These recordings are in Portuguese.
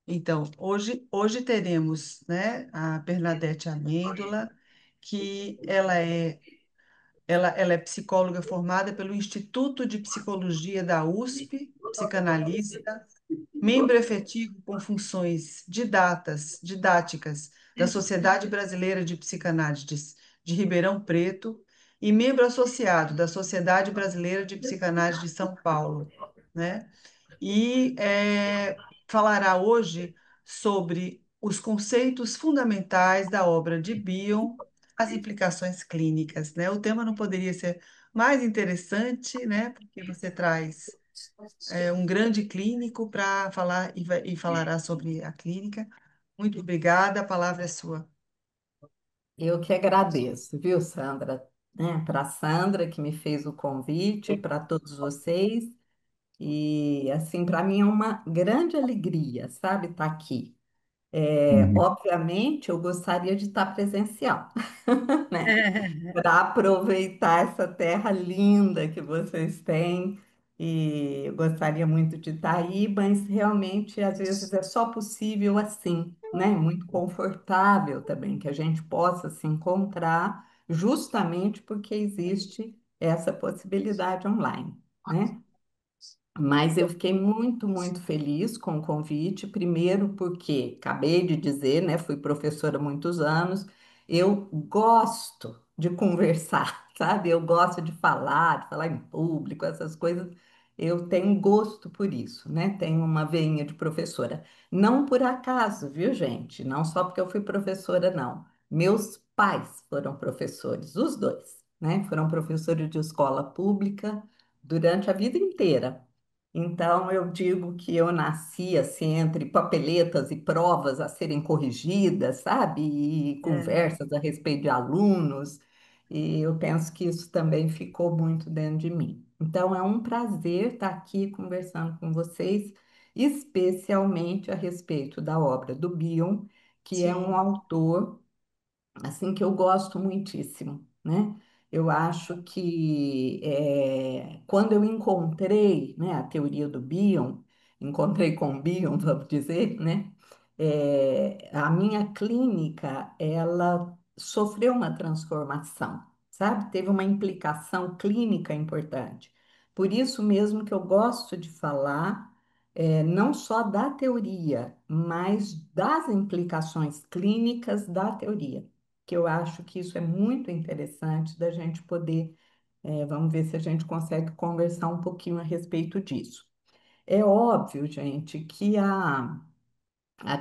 Então, hoje teremos, né, a Bernadette Amêndola, que ela é psicóloga formada pelo Instituto de Psicologia da USP, psicanalista, membro efetivo com funções didáticas da Sociedade Brasileira de Psicanálise de Ribeirão Preto e membro associado da Sociedade Brasileira de Psicanálise de São Paulo, né? E falará hoje sobre os conceitos fundamentais da obra de Bion, as implicações clínicas, né? O tema não poderia ser mais interessante, né? Porque você traz um grande clínico para falar e falará sobre a clínica. Muito obrigada, a palavra é sua. Eu que agradeço, viu, Sandra? Né, para a Sandra que me fez o convite, para todos vocês. E assim, para mim é uma grande alegria, sabe, estar aqui. Obviamente, eu gostaria de estar presencial, né? Para aproveitar essa terra linda que vocês têm. E eu gostaria muito de estar aí, mas realmente às vezes é só possível assim, né? Muito confortável também que a gente possa se encontrar, justamente porque existe essa possibilidade online, né? Mas eu fiquei muito, muito feliz com o convite. Primeiro, porque acabei de dizer, né? Fui professora há muitos anos. Eu gosto de conversar, sabe? Eu gosto de falar em público, essas coisas. Eu tenho gosto por isso, né? Tenho uma veinha de professora. Não por acaso, viu, gente? Não só porque eu fui professora, não. Meus pais foram professores, os dois, né? Foram professores de escola pública durante a vida inteira. Então, eu digo que eu nasci assim, entre papeletas e provas a serem corrigidas, sabe? E É, conversas a respeito de alunos, e eu penso que isso também ficou muito dentro de mim. Então, é um prazer estar aqui conversando com vocês, especialmente a respeito da obra do Bion, que é um sim, autor assim que eu gosto muitíssimo, né? Eu acho que quando eu encontrei, né, a teoria do Bion, encontrei com o Bion, vamos dizer, né? A minha clínica, ela sofreu uma transformação, sabe? Teve uma implicação clínica importante. Por isso mesmo que eu gosto de falar não só da teoria, mas das implicações clínicas da teoria, que eu acho que isso é muito interessante da gente poder, vamos ver se a gente consegue conversar um pouquinho a respeito disso. É óbvio, gente, que a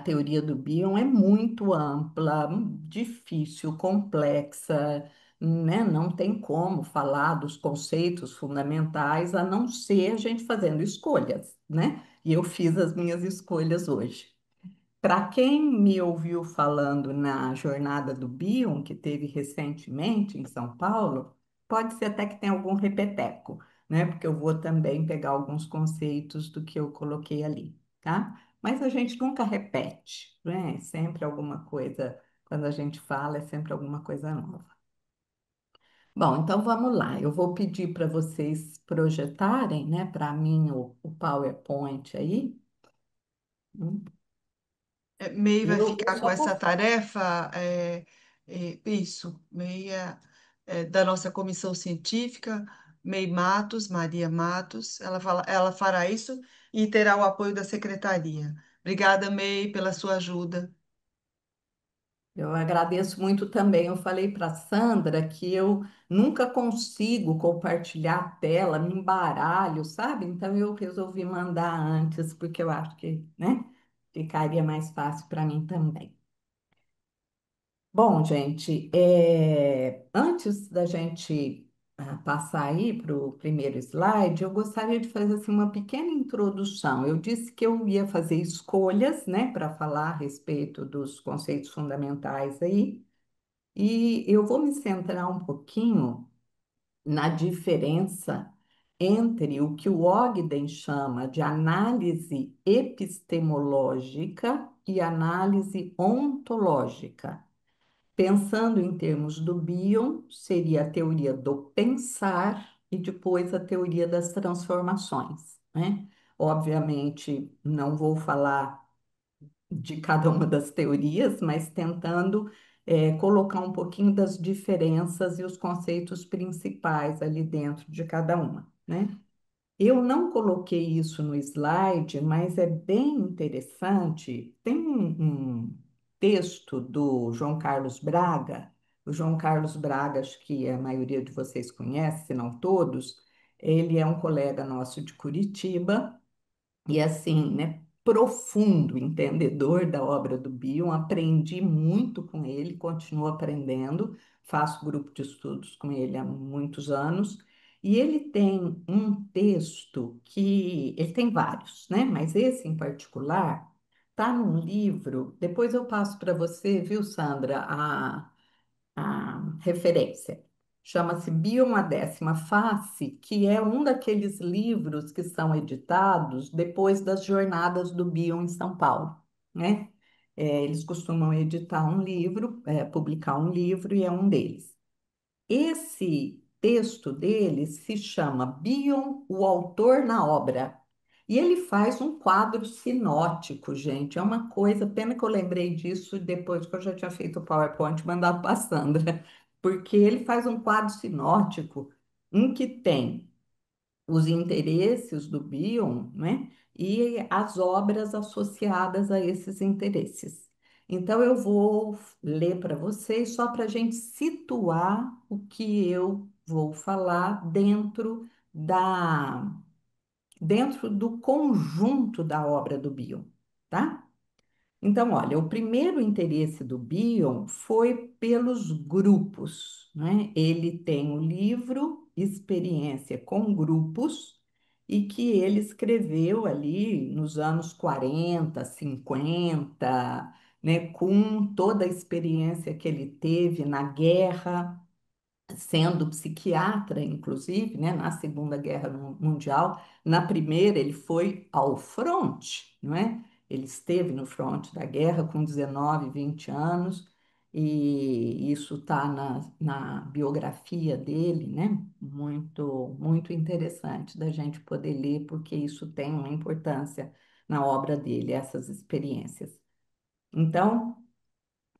teoria do Bion é muito ampla, difícil, complexa, né? Não tem como falar dos conceitos fundamentais a não ser a gente fazendo escolhas, né? E eu fiz as minhas escolhas hoje. Para quem me ouviu falando na jornada do Bion, que teve recentemente em São Paulo, pode ser até que tenha algum repeteco, né? Porque eu vou também pegar alguns conceitos do que eu coloquei ali, tá? Mas a gente nunca repete, né? É sempre alguma coisa, quando a gente fala, é sempre alguma coisa nova. Bom, então vamos lá. Eu vou pedir para vocês projetarem, né, para mim o PowerPoint aí. Hum. MEI vai Eu ficar com só essa vou tarefa, isso, da nossa comissão científica, MEI Matos, Maria Matos, ela fará isso e terá o apoio da secretaria. Obrigada, MEI, pela sua ajuda. Eu agradeço muito também. Eu falei para Sandra que eu nunca consigo compartilhar a tela, me embaralho, sabe? Então eu resolvi mandar antes, porque eu acho que, né, ficaria mais fácil para mim também. Bom, gente, antes da gente passar aí para o primeiro slide, eu gostaria de fazer assim, uma pequena introdução. Eu disse que eu ia fazer escolhas, né, para falar a respeito dos conceitos fundamentais aí. E eu vou me centrar um pouquinho na diferença entre o que o Ogden chama de análise epistemológica e análise ontológica. Pensando em termos do Bion, seria a teoria do pensar e depois a teoria das transformações, né? Obviamente, não vou falar de cada uma das teorias, mas tentando colocar um pouquinho das diferenças e os conceitos principais ali dentro de cada uma, né? Eu não coloquei isso no slide, mas é bem interessante. Tem um texto do João Carlos Braga. O João Carlos Braga, acho que a maioria de vocês conhece, se não todos. Ele é um colega nosso de Curitiba e assim, né, profundo entendedor da obra do Bion, aprendi muito com ele, continuo aprendendo, faço grupo de estudos com ele há muitos anos, e ele tem um texto que, ele tem vários, né, mas esse em particular está num livro, depois eu passo para você, viu, Sandra, a referência. Chama-se Bion, a Décima Face, que é um daqueles livros que são editados depois das jornadas do Bion em São Paulo, né? Eles costumam editar um livro, publicar um livro, e é um deles. Esse texto dele se chama Bion, o autor na obra. E ele faz um quadro sinótico, gente. É uma coisa, pena que eu lembrei disso depois que eu já tinha feito o PowerPoint e mandado para a Sandra, porque ele faz um quadro sinótico em que tem os interesses do Bion, né? E as obras associadas a esses interesses. Então, eu vou ler para vocês só para a gente situar o que eu vou falar dentro do conjunto da obra do Bion, tá? Então, olha, o primeiro interesse do Bion foi pelos grupos, né? Ele tem o livro Experiência com Grupos e que ele escreveu ali nos anos 40, 50, né? Com toda a experiência que ele teve na guerra, sendo psiquiatra, inclusive, né, na Segunda Guerra Mundial. Na primeira, ele foi ao fronte, não é? Ele esteve no fronte da guerra com 19, 20 anos, e isso está na biografia dele, né? Muito, muito interessante da gente poder ler, porque isso tem uma importância na obra dele, essas experiências. Então,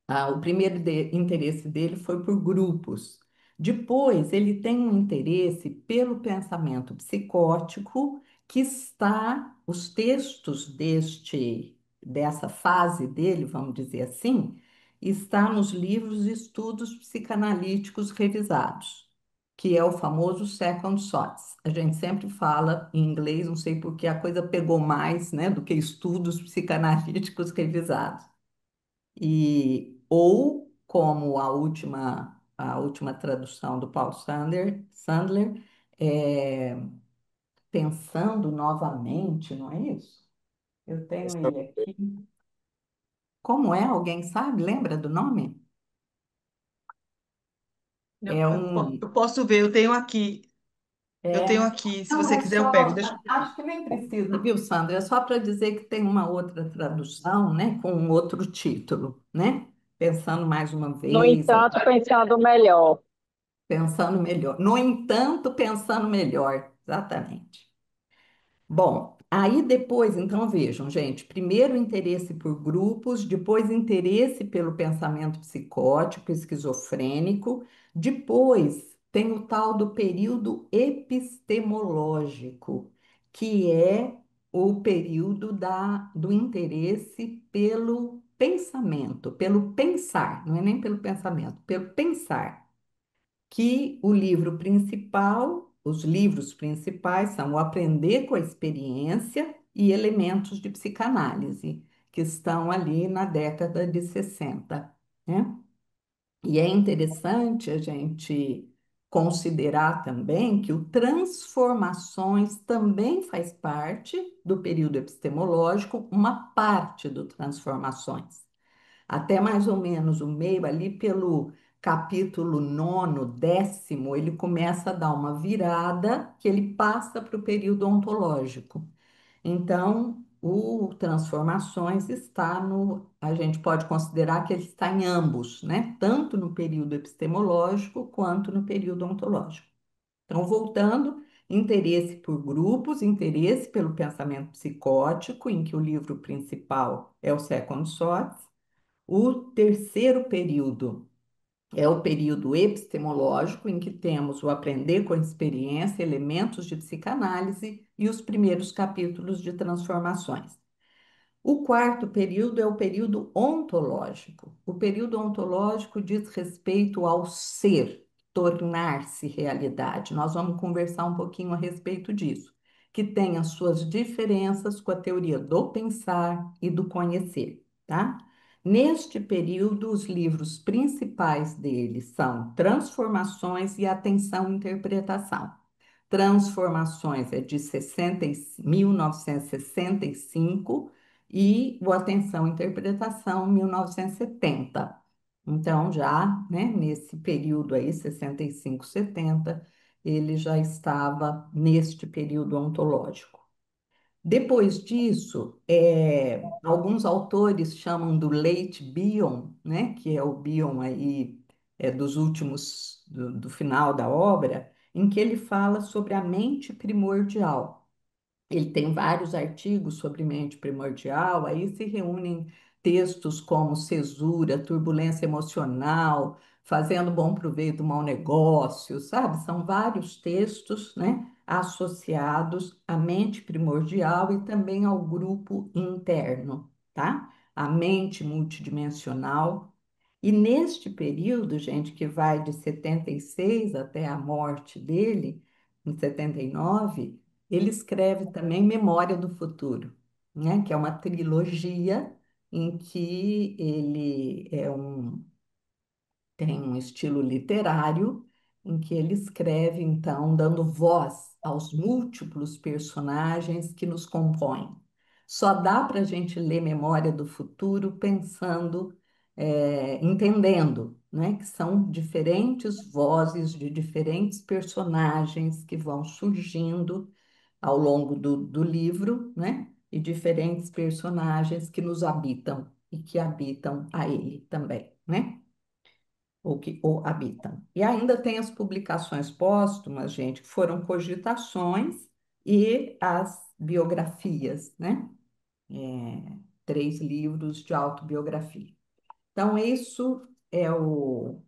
o primeiro interesse dele foi por grupos. Depois, ele tem um interesse pelo pensamento psicótico, que está, os textos dessa fase dele, vamos dizer assim, está nos livros Estudos Psicanalíticos Revisados, que é o famoso Second Thoughts. A gente sempre fala em inglês, não sei por que a coisa pegou mais, né, do que Estudos Psicanalíticos Revisados. Ou como a última tradução do Paul Sandler, é, pensando novamente, não é isso? Eu tenho ele aqui. Como é? Alguém sabe? Lembra do nome? É Eu um. posso ver, eu tenho É, aqui, se não, você é quiser eu só. pego. Deixa eu ver. Acho que nem precisa, viu, Sandra? É só para dizer que tem uma outra tradução, né, com um outro título, né? Pensando mais uma No vez, entanto, pensando melhor. pensando melhor. No entanto, pensando melhor, exatamente. Bom, aí depois, então vejam, gente, primeiro interesse por grupos, depois interesse pelo pensamento psicótico, esquizofrênico, depois tem o tal do período epistemológico, que é o período do interesse pelo pensamento, pelo pensar, não é nem pelo pensamento, pelo pensar, que o livro principal, os livros principais são o Aprender com a Experiência e Elementos de Psicanálise, que estão ali na década de 60, né? E é interessante a gente considerar também que o Transformações também faz parte do período epistemológico, uma parte do Transformações até mais ou menos o meio, ali pelo capítulo nono, décimo, ele começa a dar uma virada que ele passa para o período ontológico. Então, o Transformações está no, a gente pode considerar que ele está em ambos, né? Tanto no período epistemológico quanto no período ontológico. Então, voltando, interesse por grupos, interesse pelo pensamento psicótico, em que o livro principal é o Second Thoughts. O terceiro período é o período epistemológico, em que temos o aprender com a experiência, elementos de psicanálise e os primeiros capítulos de transformações. O quarto período é o período ontológico. O período ontológico diz respeito ao ser, tornar-se realidade. Nós vamos conversar um pouquinho a respeito disso, que tem as suas diferenças com a teoria do pensar e do conhecer, tá? Neste período, os livros principais dele são Transformações e Atenção e Interpretação. Transformações é de 1965 e o Atenção e Interpretação, 1970. Então, já, né, nesse período aí, 65, 70, ele já estava neste período ontológico. Depois disso, alguns autores chamam do late Bion, né, que é o Bion aí dos últimos, do final da obra, em que ele fala sobre a mente primordial. Ele tem vários artigos sobre mente primordial, aí se reúnem textos como cesura, turbulência emocional, fazendo bom proveito do mau negócio, sabe? São vários textos, né, associados à mente primordial e também ao grupo interno, tá? A mente multidimensional. E neste período, gente, que vai de 76 até a morte dele, em 79, ele escreve também Memória do Futuro, né? Que é uma trilogia em que ele tem um estilo literário em que ele escreve, então, dando voz aos múltiplos personagens que nos compõem. Só dá para a gente ler Memória do Futuro pensando, entendendo, né, que são diferentes vozes de diferentes personagens que vão surgindo ao longo do livro, né, e diferentes personagens que nos habitam e que habitam a ele também, né? Ou que o habitam. E ainda tem as publicações póstumas, gente, que foram cogitações e as biografias, né? É, 3 livros de autobiografia. Então, isso é o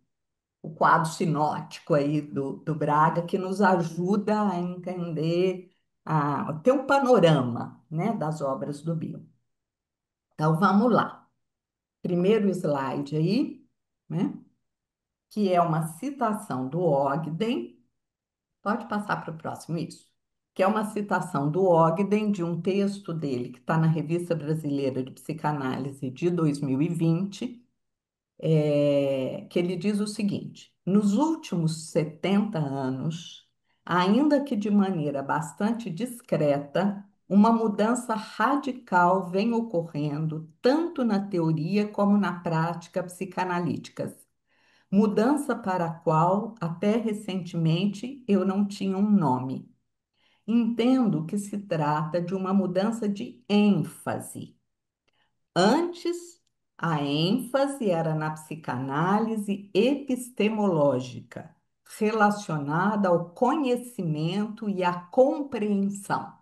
quadro sinótico aí do Braga, que nos ajuda a entender, a ter um panorama, né, das obras do Bion. Então, vamos lá. Primeiro slide aí, né? Que é uma citação do Ogden, pode passar para o próximo, isso, que é uma citação do Ogden de um texto dele que está na Revista Brasileira de Psicanálise de 2020, que ele diz o seguinte: nos últimos 70 anos, ainda que de maneira bastante discreta, uma mudança radical vem ocorrendo tanto na teoria como na prática psicanalíticas. Mudança para a qual, até recentemente, eu não tinha um nome. Entendo que se trata de uma mudança de ênfase. Antes, a ênfase era na psicanálise epistemológica, relacionada ao conhecimento e à compreensão.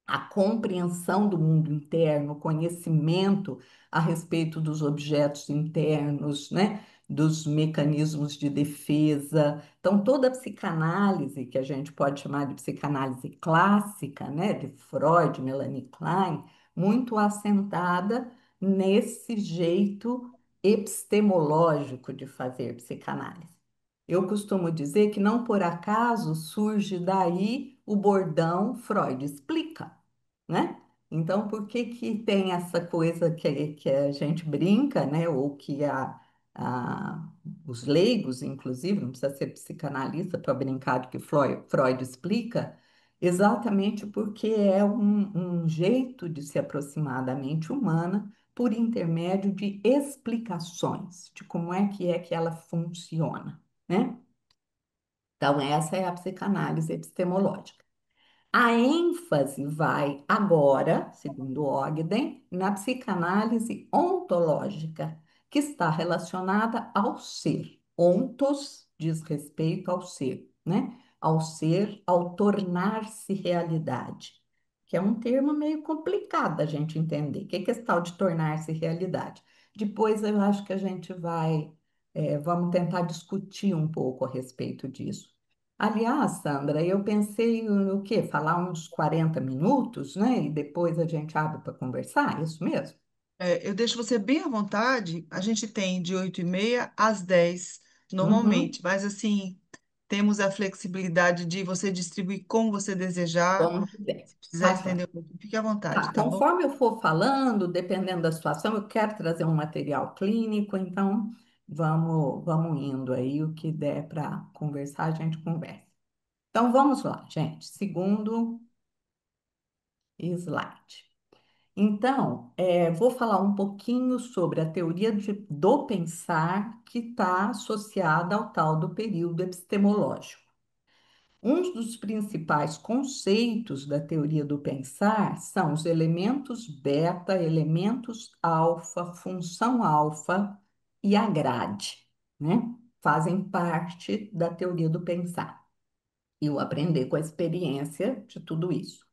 A compreensão do mundo interno, o conhecimento a respeito dos objetos internos, né? Dos mecanismos de defesa. Então, toda a psicanálise, que a gente pode chamar de psicanálise clássica, né? De Freud, Melanie Klein, muito assentada nesse jeito epistemológico de fazer psicanálise. Eu costumo dizer que não por acaso surge daí o bordão Freud explica, né? Então, por que que tem essa coisa que a gente brinca, né? Ou que a- os leigos, inclusive, não precisa ser psicanalista para brincar do que Freud explica, exatamente porque é um jeito de se aproximar da mente humana por intermédio de explicações de como é que ela funciona, né? Então, essa é a psicanálise epistemológica. A ênfase vai agora, segundo Ogden, na psicanálise ontológica, que está relacionada ao ser. Ontos diz respeito ao ser, né? Ao ser, ao tornar-se realidade, que é um termo meio complicado da gente entender. O que é esse tal de tornar-se realidade? Depois eu acho que a gente vai, vamos tentar discutir um pouco a respeito disso. Aliás, Sandra, eu pensei no quê? Falar uns 40 minutos, né? E depois a gente abre para conversar, é isso mesmo? Eu deixo você bem à vontade. A gente tem de 8h30 às 10 Uhum, normalmente, mas assim, temos a flexibilidade de você distribuir como você desejar. como quiser. Se precisar Tá, joia. estender um pouco, fique à vontade, Tá, tá bom? conforme eu for falando, dependendo da situação, eu quero trazer um material clínico, então vamos indo aí, o que der para conversar, a gente conversa. Então vamos lá, gente. Segundo slide. Então, vou falar um pouquinho sobre a teoria do pensar que está associada ao tal do período epistemológico. Um dos principais conceitos da teoria do pensar são os elementos beta, elementos alfa, função alfa e a grade, né? Fazem parte da teoria do pensar. E o aprender com a experiência de tudo isso.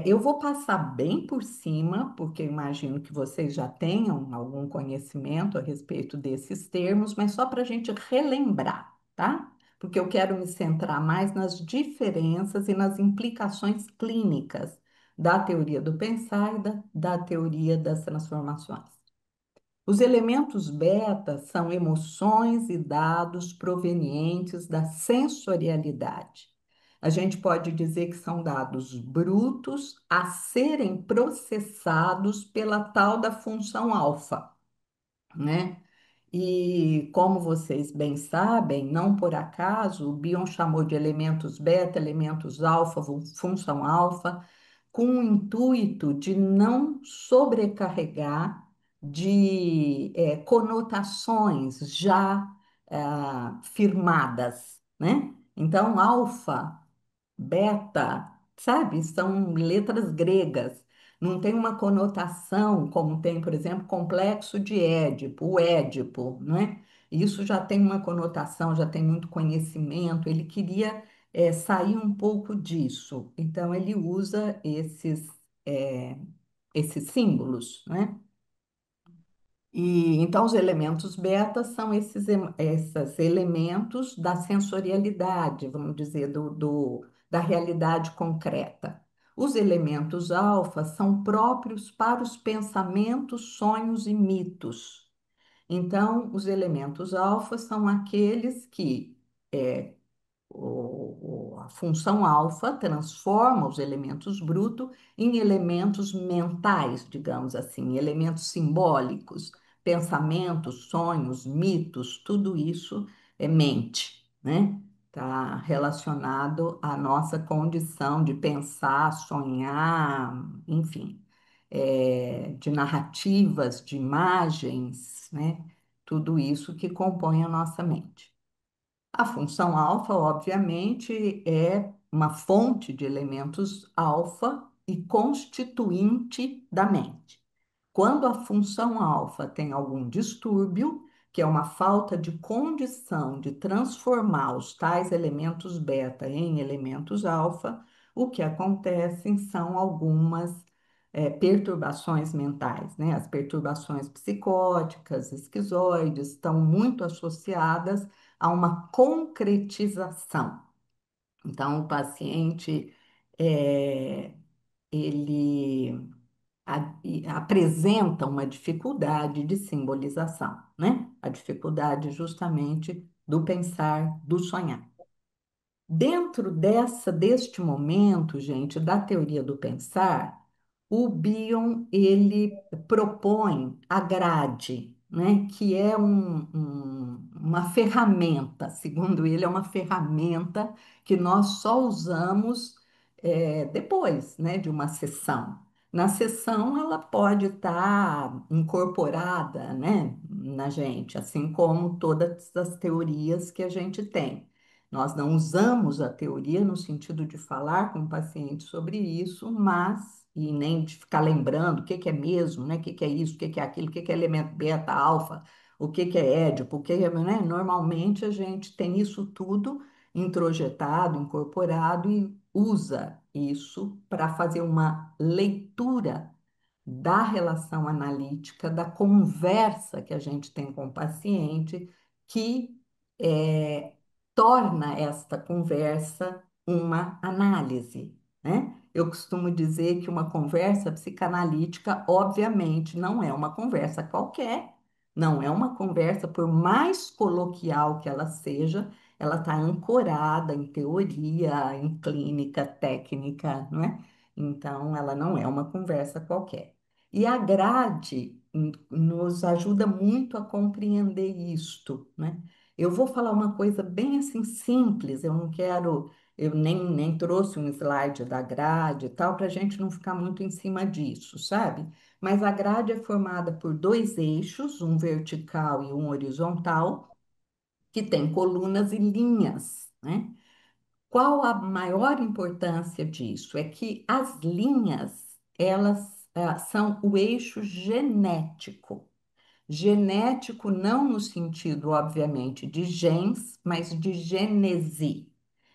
Eu vou passar bem por cima, porque eu imagino que vocês já tenham algum conhecimento a respeito desses termos, mas só para a gente relembrar, tá? Porque eu quero me centrar mais nas diferenças e nas implicações clínicas da teoria do pensar e da teoria das transformações. Os elementos beta são emoções e dados provenientes da sensorialidade. A gente pode dizer que são dados brutos a serem processados pela tal da função alfa, né? E como vocês bem sabem, não por acaso, o Bion chamou de elementos beta, elementos alfa, função alfa, com o intuito de não sobrecarregar de conotações já firmadas, né? Então, alfa, beta, sabe? São letras gregas. Não tem uma conotação como tem, por exemplo, complexo de Édipo, o Édipo, não é? Isso já tem uma conotação, já tem muito conhecimento. Ele queria sair um pouco disso. Então, ele usa eh, esses símbolos, né? E então os elementos beta são esses elementos da sensorialidade, vamos dizer, da realidade concreta. Os elementos alfa são próprios para os pensamentos, sonhos e mitos. Então, os elementos alfa são aqueles que a função alfa transforma os elementos brutos em elementos mentais, digamos assim, elementos simbólicos, pensamentos, sonhos, mitos, tudo isso é mente, né? Está relacionado à nossa condição de pensar, sonhar, enfim, de narrativas, de imagens, né? Tudo isso que compõe a nossa mente. A função alfa, obviamente, é uma fonte de elementos alfa e constituinte da mente. Quando a função alfa tem algum distúrbio, que é uma falta de condição de transformar os tais elementos beta em elementos alfa, o que acontece são algumas perturbações mentais, né? As perturbações psicóticas, esquizoides, estão muito associadas a uma concretização. Então, o paciente, é, ele apresenta uma dificuldade de simbolização, né? A dificuldade justamente do pensar, do sonhar. Dentro deste momento, gente, da teoria do pensar, o Bion ele propõe a grade, né, que é uma ferramenta, segundo ele, é uma ferramenta que nós só usamos depois, né, de uma sessão. Na sessão, ela pode estar incorporada, né, na gente, assim como todas as teorias que a gente tem. Nós não usamos a teoria no sentido de falar com o paciente sobre isso, mas, e nem de ficar lembrando o que que é mesmo, né? O que que é isso, o que que é aquilo, o que que é elemento beta, alfa, o que que é édipo, o que que é, né? Normalmente a gente tem isso tudo introjetado, incorporado e usa isso para fazer uma leitura da relação analítica, da conversa que a gente tem com o paciente, que é, torna esta conversa uma análise, né? Eu costumo dizer que uma conversa psicanalítica, obviamente, não é uma conversa qualquer, não é uma conversa, por mais coloquial que ela seja, ela está ancorada em teoria, em clínica, técnica, não é? Então, ela não é uma conversa qualquer. E a grade nos ajuda muito a compreender isto, né? Eu vou falar uma coisa bem assim simples, eu não quero, eu nem trouxe um slide da grade e tal, para a gente não ficar muito em cima disso, sabe? Mas a grade é formada por dois eixos, um vertical e um horizontal, que tem colunas e linhas, né? Qual a maior importância disso? É que as linhas, elas são o eixo genético. Genético não no sentido, obviamente, de genes, mas de gênese.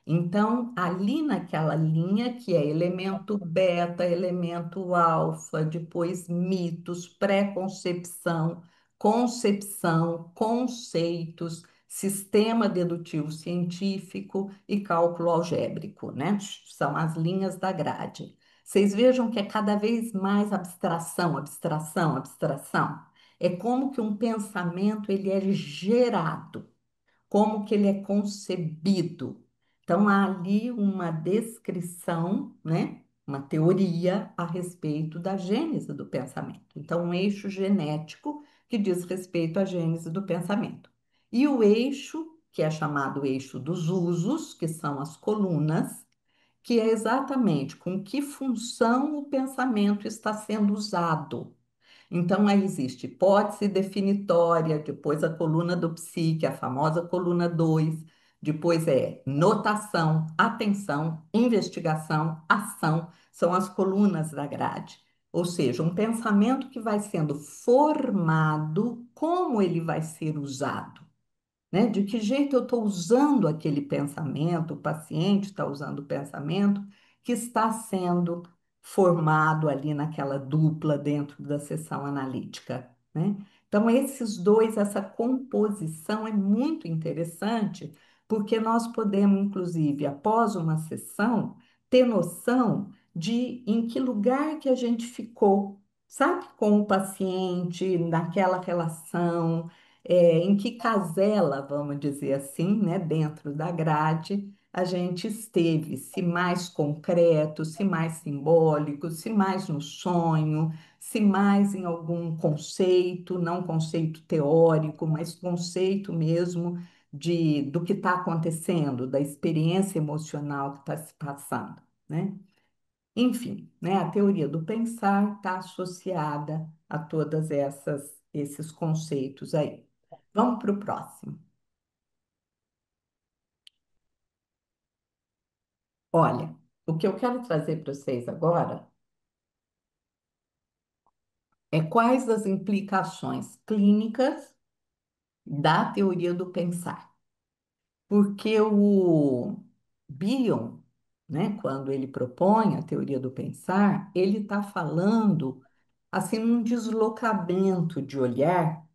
Então, ali naquela linha que é elemento beta, elemento alfa, depois mitos, pré-concepção, concepção, conceitos, sistema dedutivo científico e cálculo algébrico, né? São as linhas da grade. Vocês vejam que é cada vez mais abstração, abstração, abstração. É como que um pensamento ele é gerado, como que ele é concebido. Então, há ali uma descrição, né? Uma teoria a respeito da gênese do pensamento. Então, um eixo genético que diz respeito à gênese do pensamento. E o eixo, que é chamado eixo dos usos, que são as colunas, que é exatamente com que função o pensamento está sendo usado. Então, aí existe hipótese definitória, depois a coluna do psique, a famosa coluna 2, depois é notação, atenção, investigação, ação, são as colunas da grade. Ou seja, um pensamento que vai sendo formado, como ele vai ser usado, né? De que jeito eu estou usando aquele pensamento, o paciente está usando o pensamento que está sendo formado ali naquela dupla dentro da sessão analítica, né? Então, esses dois, essa composição é muito interessante, porque nós podemos, inclusive, após uma sessão, ter noção de em que lugar que a gente ficou, sabe, com o paciente, naquela relação em que casela, vamos dizer assim, né, dentro da grade, a gente esteve, se mais concreto, se mais simbólico, se mais no sonho, se mais em algum conceito, não conceito teórico, mas conceito mesmo do que está acontecendo, da experiência emocional que está se passando, né? Enfim, né, a teoria do pensar está associada a todas esses conceitos aí. Vamos para o próximo. Olha, o que eu quero trazer para vocês agora é quais as implicações clínicas da teoria do pensar. Porque o Bion, né, quando ele propõe a teoria do pensar, ele está falando assim um deslocamento de olhar,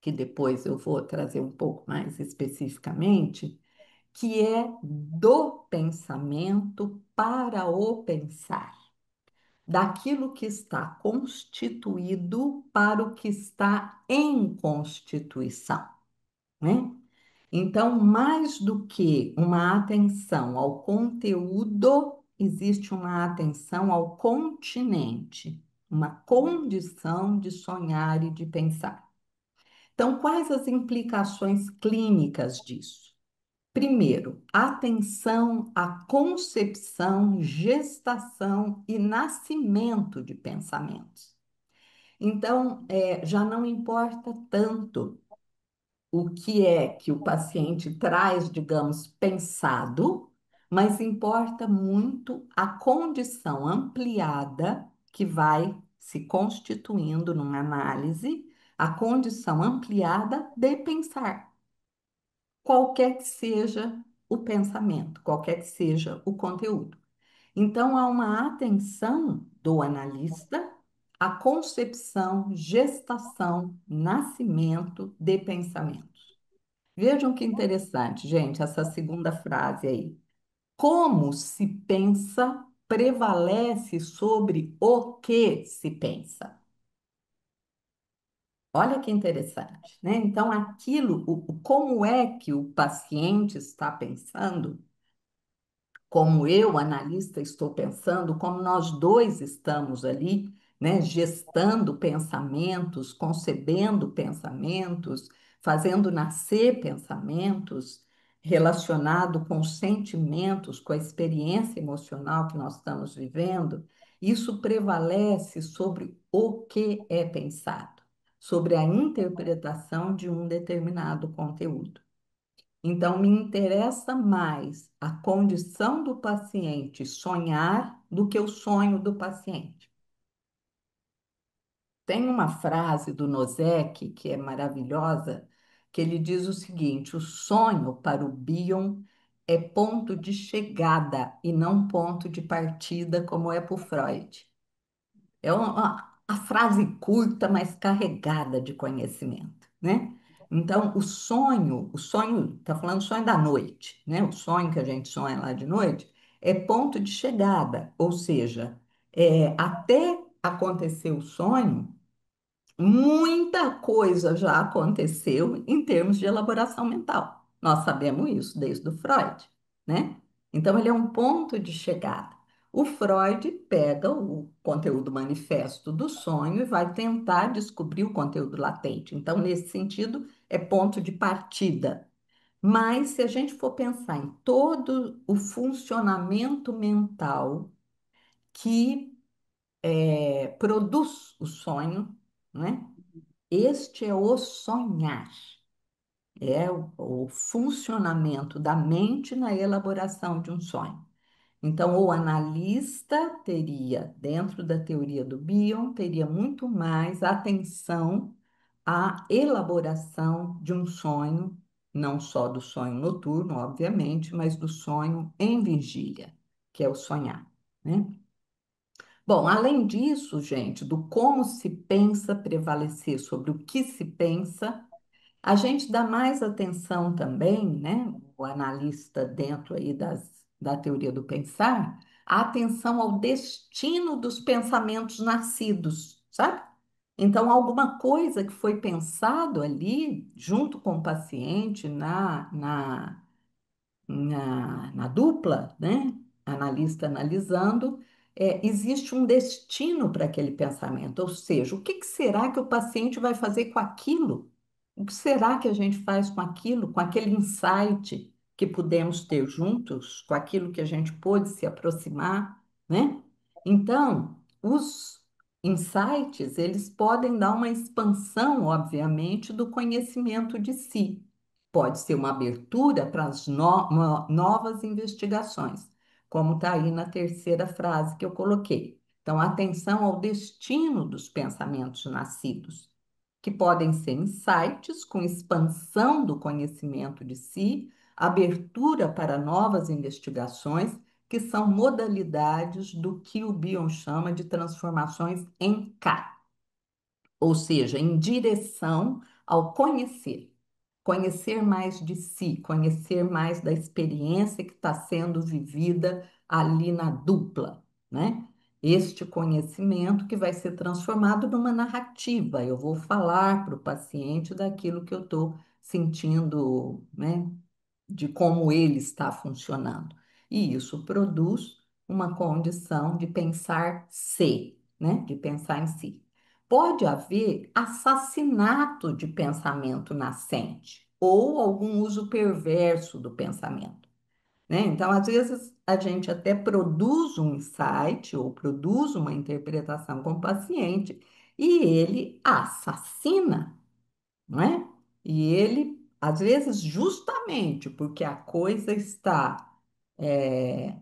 que depois eu vou trazer um pouco mais especificamente, que é do pensamento para o pensar, daquilo que está constituído para o que está em constituição, né? Então, mais do que uma atenção ao conteúdo, existe uma atenção ao continente, uma condição de sonhar e de pensar. Então, quais as implicações clínicas disso? Primeiro, atenção à concepção, gestação e nascimento de pensamentos. Então, já não importa tanto o que é que o paciente traz, digamos, pensado, mas importa muito a condição ampliada que vai se constituindo numa análise, a condição ampliada de pensar, qualquer que seja o pensamento, qualquer que seja o conteúdo. Então, há uma atenção do analista à concepção, gestação, nascimento de pensamentos. Vejam que interessante, gente, essa segunda frase aí. Como se pensa prevalece sobre o que se pensa. Olha que interessante, né? Então, aquilo, como é que o paciente está pensando, como eu, analista, estou pensando, como nós dois estamos ali, né, gestando pensamentos, concebendo pensamentos, fazendo nascer pensamentos, relacionado com os sentimentos, com a experiência emocional que nós estamos vivendo, isso prevalece sobre o que é pensado, sobre a interpretação de um determinado conteúdo. Então, me interessa mais a condição do paciente sonhar do que o sonho do paciente. Tem uma frase do Nozick que é maravilhosa, que ele diz o seguinte: o sonho para o Bion é ponto de chegada e não ponto de partida, como é para o Freud. É a frase curta, mas carregada de conhecimento, né? Então, o sonho, está falando sonho da noite, né? O sonho que a gente sonha lá de noite é ponto de chegada, ou seja, até acontecer o sonho, muita coisa já aconteceu em termos de elaboração mental. Nós sabemos isso desde o Freud, né? Então, ele é um ponto de chegada. O Freud pega o conteúdo manifesto do sonho e vai tentar descobrir o conteúdo latente. Então, nesse sentido, é ponto de partida. Mas, se a gente for pensar em todo o funcionamento mental que produz o sonho, né? Este é o sonhar, é o funcionamento da mente na elaboração de um sonho. Então, o analista teria, dentro da teoria do Bion, teria muito mais atenção à elaboração de um sonho, não só do sonho noturno, obviamente, mas do sonho em vigília, que é o sonhar, né? Bom, além disso, gente, do como se pensa prevalecer sobre o que se pensa, a gente dá mais atenção também, né? O analista dentro aí da teoria do pensar, a atenção ao destino dos pensamentos nascidos, sabe? Então, alguma coisa que foi pensado ali, junto com o paciente, na dupla, né? Analista analisando, existe um destino para aquele pensamento, ou seja, o que que será que o paciente vai fazer com aquilo? O que será que a gente faz com aquilo, com aquele insight que pudemos ter juntos, com aquilo que a gente pôde se aproximar, né? Então, os insights, eles podem dar uma expansão, obviamente, do conhecimento de si. Pode ser uma abertura para as novas investigações, como está aí na terceira frase que eu coloquei. Então, atenção ao destino dos pensamentos nascidos, que podem ser insights com expansão do conhecimento de si, abertura para novas investigações, que são modalidades do que o Bion chama de transformações em K, ou seja, em direção ao conhecer. Conhecer mais de si, conhecer mais da experiência que está sendo vivida ali na dupla, né? Este conhecimento que vai ser transformado numa narrativa. Eu vou falar para o paciente daquilo que eu estou sentindo, né? De como ele está funcionando. E isso produz uma condição de pensar-se, né? De pensar em si. Pode haver assassinato de pensamento nascente ou algum uso perverso do pensamento, né? Então, às vezes, a gente até produz um insight ou produz uma interpretação com o paciente e ele assassina, não é? E ele Às vezes, justamente porque a coisa é,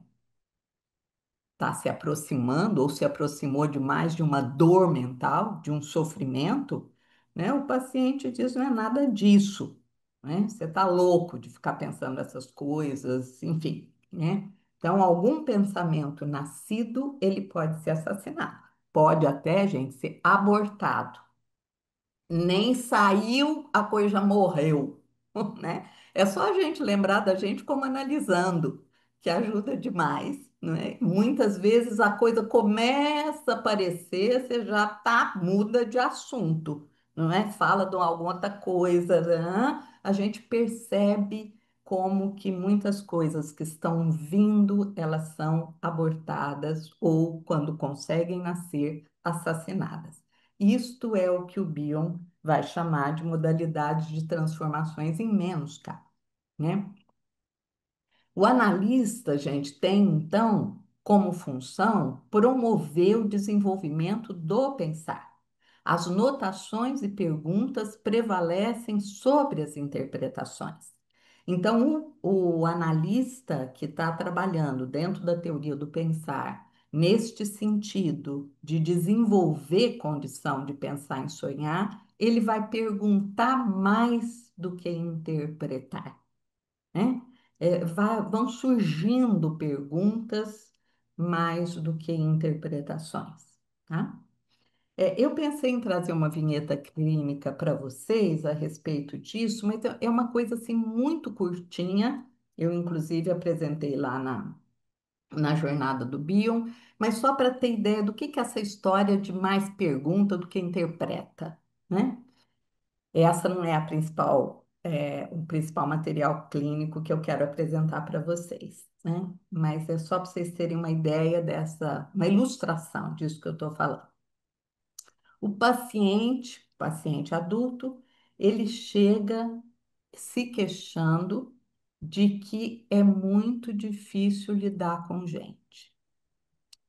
está se aproximando ou se aproximou demais de uma dor mental, de um sofrimento, né? O paciente diz, não é nada disso, né? Você está louco de ficar pensando essas coisas, enfim, né? Então, algum pensamento nascido, ele pode ser assassinado. Pode até, gente, ser abortado. Nem saiu, a coisa já morreu, né? É só a gente lembrar da gente como analisando, que ajuda demais, né? Muitas vezes a coisa começa a aparecer, você já tá muda de assunto, não é? Fala de alguma outra coisa, né? A gente percebe como que muitas coisas que estão vindo, elas são abortadas ou, quando conseguem nascer, assassinadas. Isto é o que o Bion vai chamar de modalidade de transformações em menos K, né? O analista, gente, tem então como função promover o desenvolvimento do pensar. As notações e perguntas prevalecem sobre as interpretações. Então, o analista que está trabalhando dentro da teoria do pensar, neste sentido de desenvolver condição de pensar em sonhar, ele vai perguntar mais do que interpretar, né? Vão surgindo perguntas mais do que interpretações, tá? Eu pensei em trazer uma vinheta clínica para vocês a respeito disso, mas é uma coisa assim muito curtinha. Eu, inclusive, apresentei lá na jornada do Bion, mas só para ter ideia do que é essa história de mais pergunta do que interpreta, né? Essa não é a principal, o principal material clínico que eu quero apresentar para vocês, né? Mas é só para vocês terem uma ideia uma ilustração disso que eu estou falando. Paciente adulto, ele chega se queixando de que é muito difícil lidar com gente.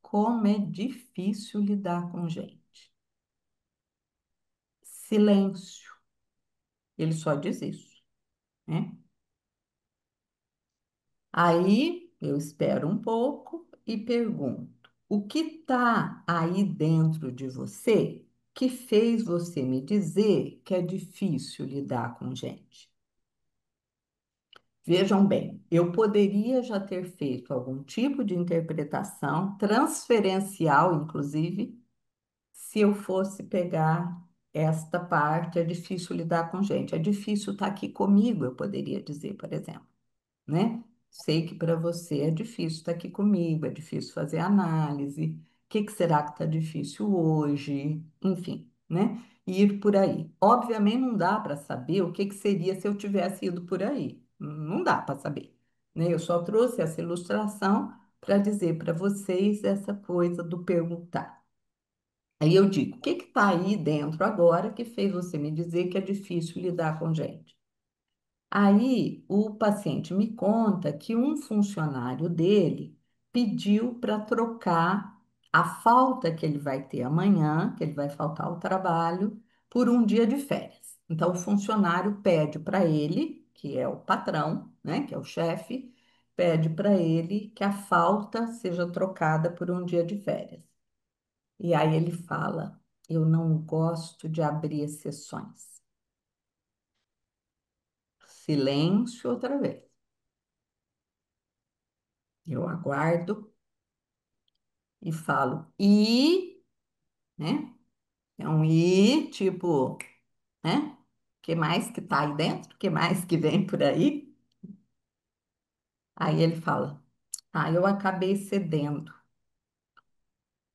Como é difícil lidar com gente. Silêncio. Ele só diz isso, né? Aí eu espero um pouco e pergunto: o que está aí dentro de você que fez você me dizer que é difícil lidar com gente? Vejam bem, eu poderia já ter feito algum tipo de interpretação transferencial, inclusive, se eu fosse pegar esta parte, é difícil lidar com gente, é difícil estar aqui comigo, eu poderia dizer, por exemplo, né? Sei que para você é difícil estar aqui comigo, é difícil fazer análise. O que que será que está difícil hoje? Enfim, né? Ir por aí. Obviamente não dá para saber o que que seria se eu tivesse ido por aí. Não dá para saber, né? Eu só trouxe essa ilustração para dizer para vocês essa coisa do perguntar. Aí eu digo, o que que está aí dentro agora que fez você me dizer que é difícil lidar com gente? Aí o paciente me conta que um funcionário dele pediu para trocar a falta que ele vai ter amanhã, que ele vai faltar ao trabalho, por um dia de férias. Então o funcionário pede para ele, que é o patrão, né, que é o chefe, pede para ele que a falta seja trocada por um dia de férias. E aí ele fala: eu não gosto de abrir exceções. Silêncio outra vez. Eu aguardo e falo né? É um e, tipo, né? Que mais que tá aí dentro? Que mais que vem por aí? Aí ele fala: ah, eu acabei cedendo.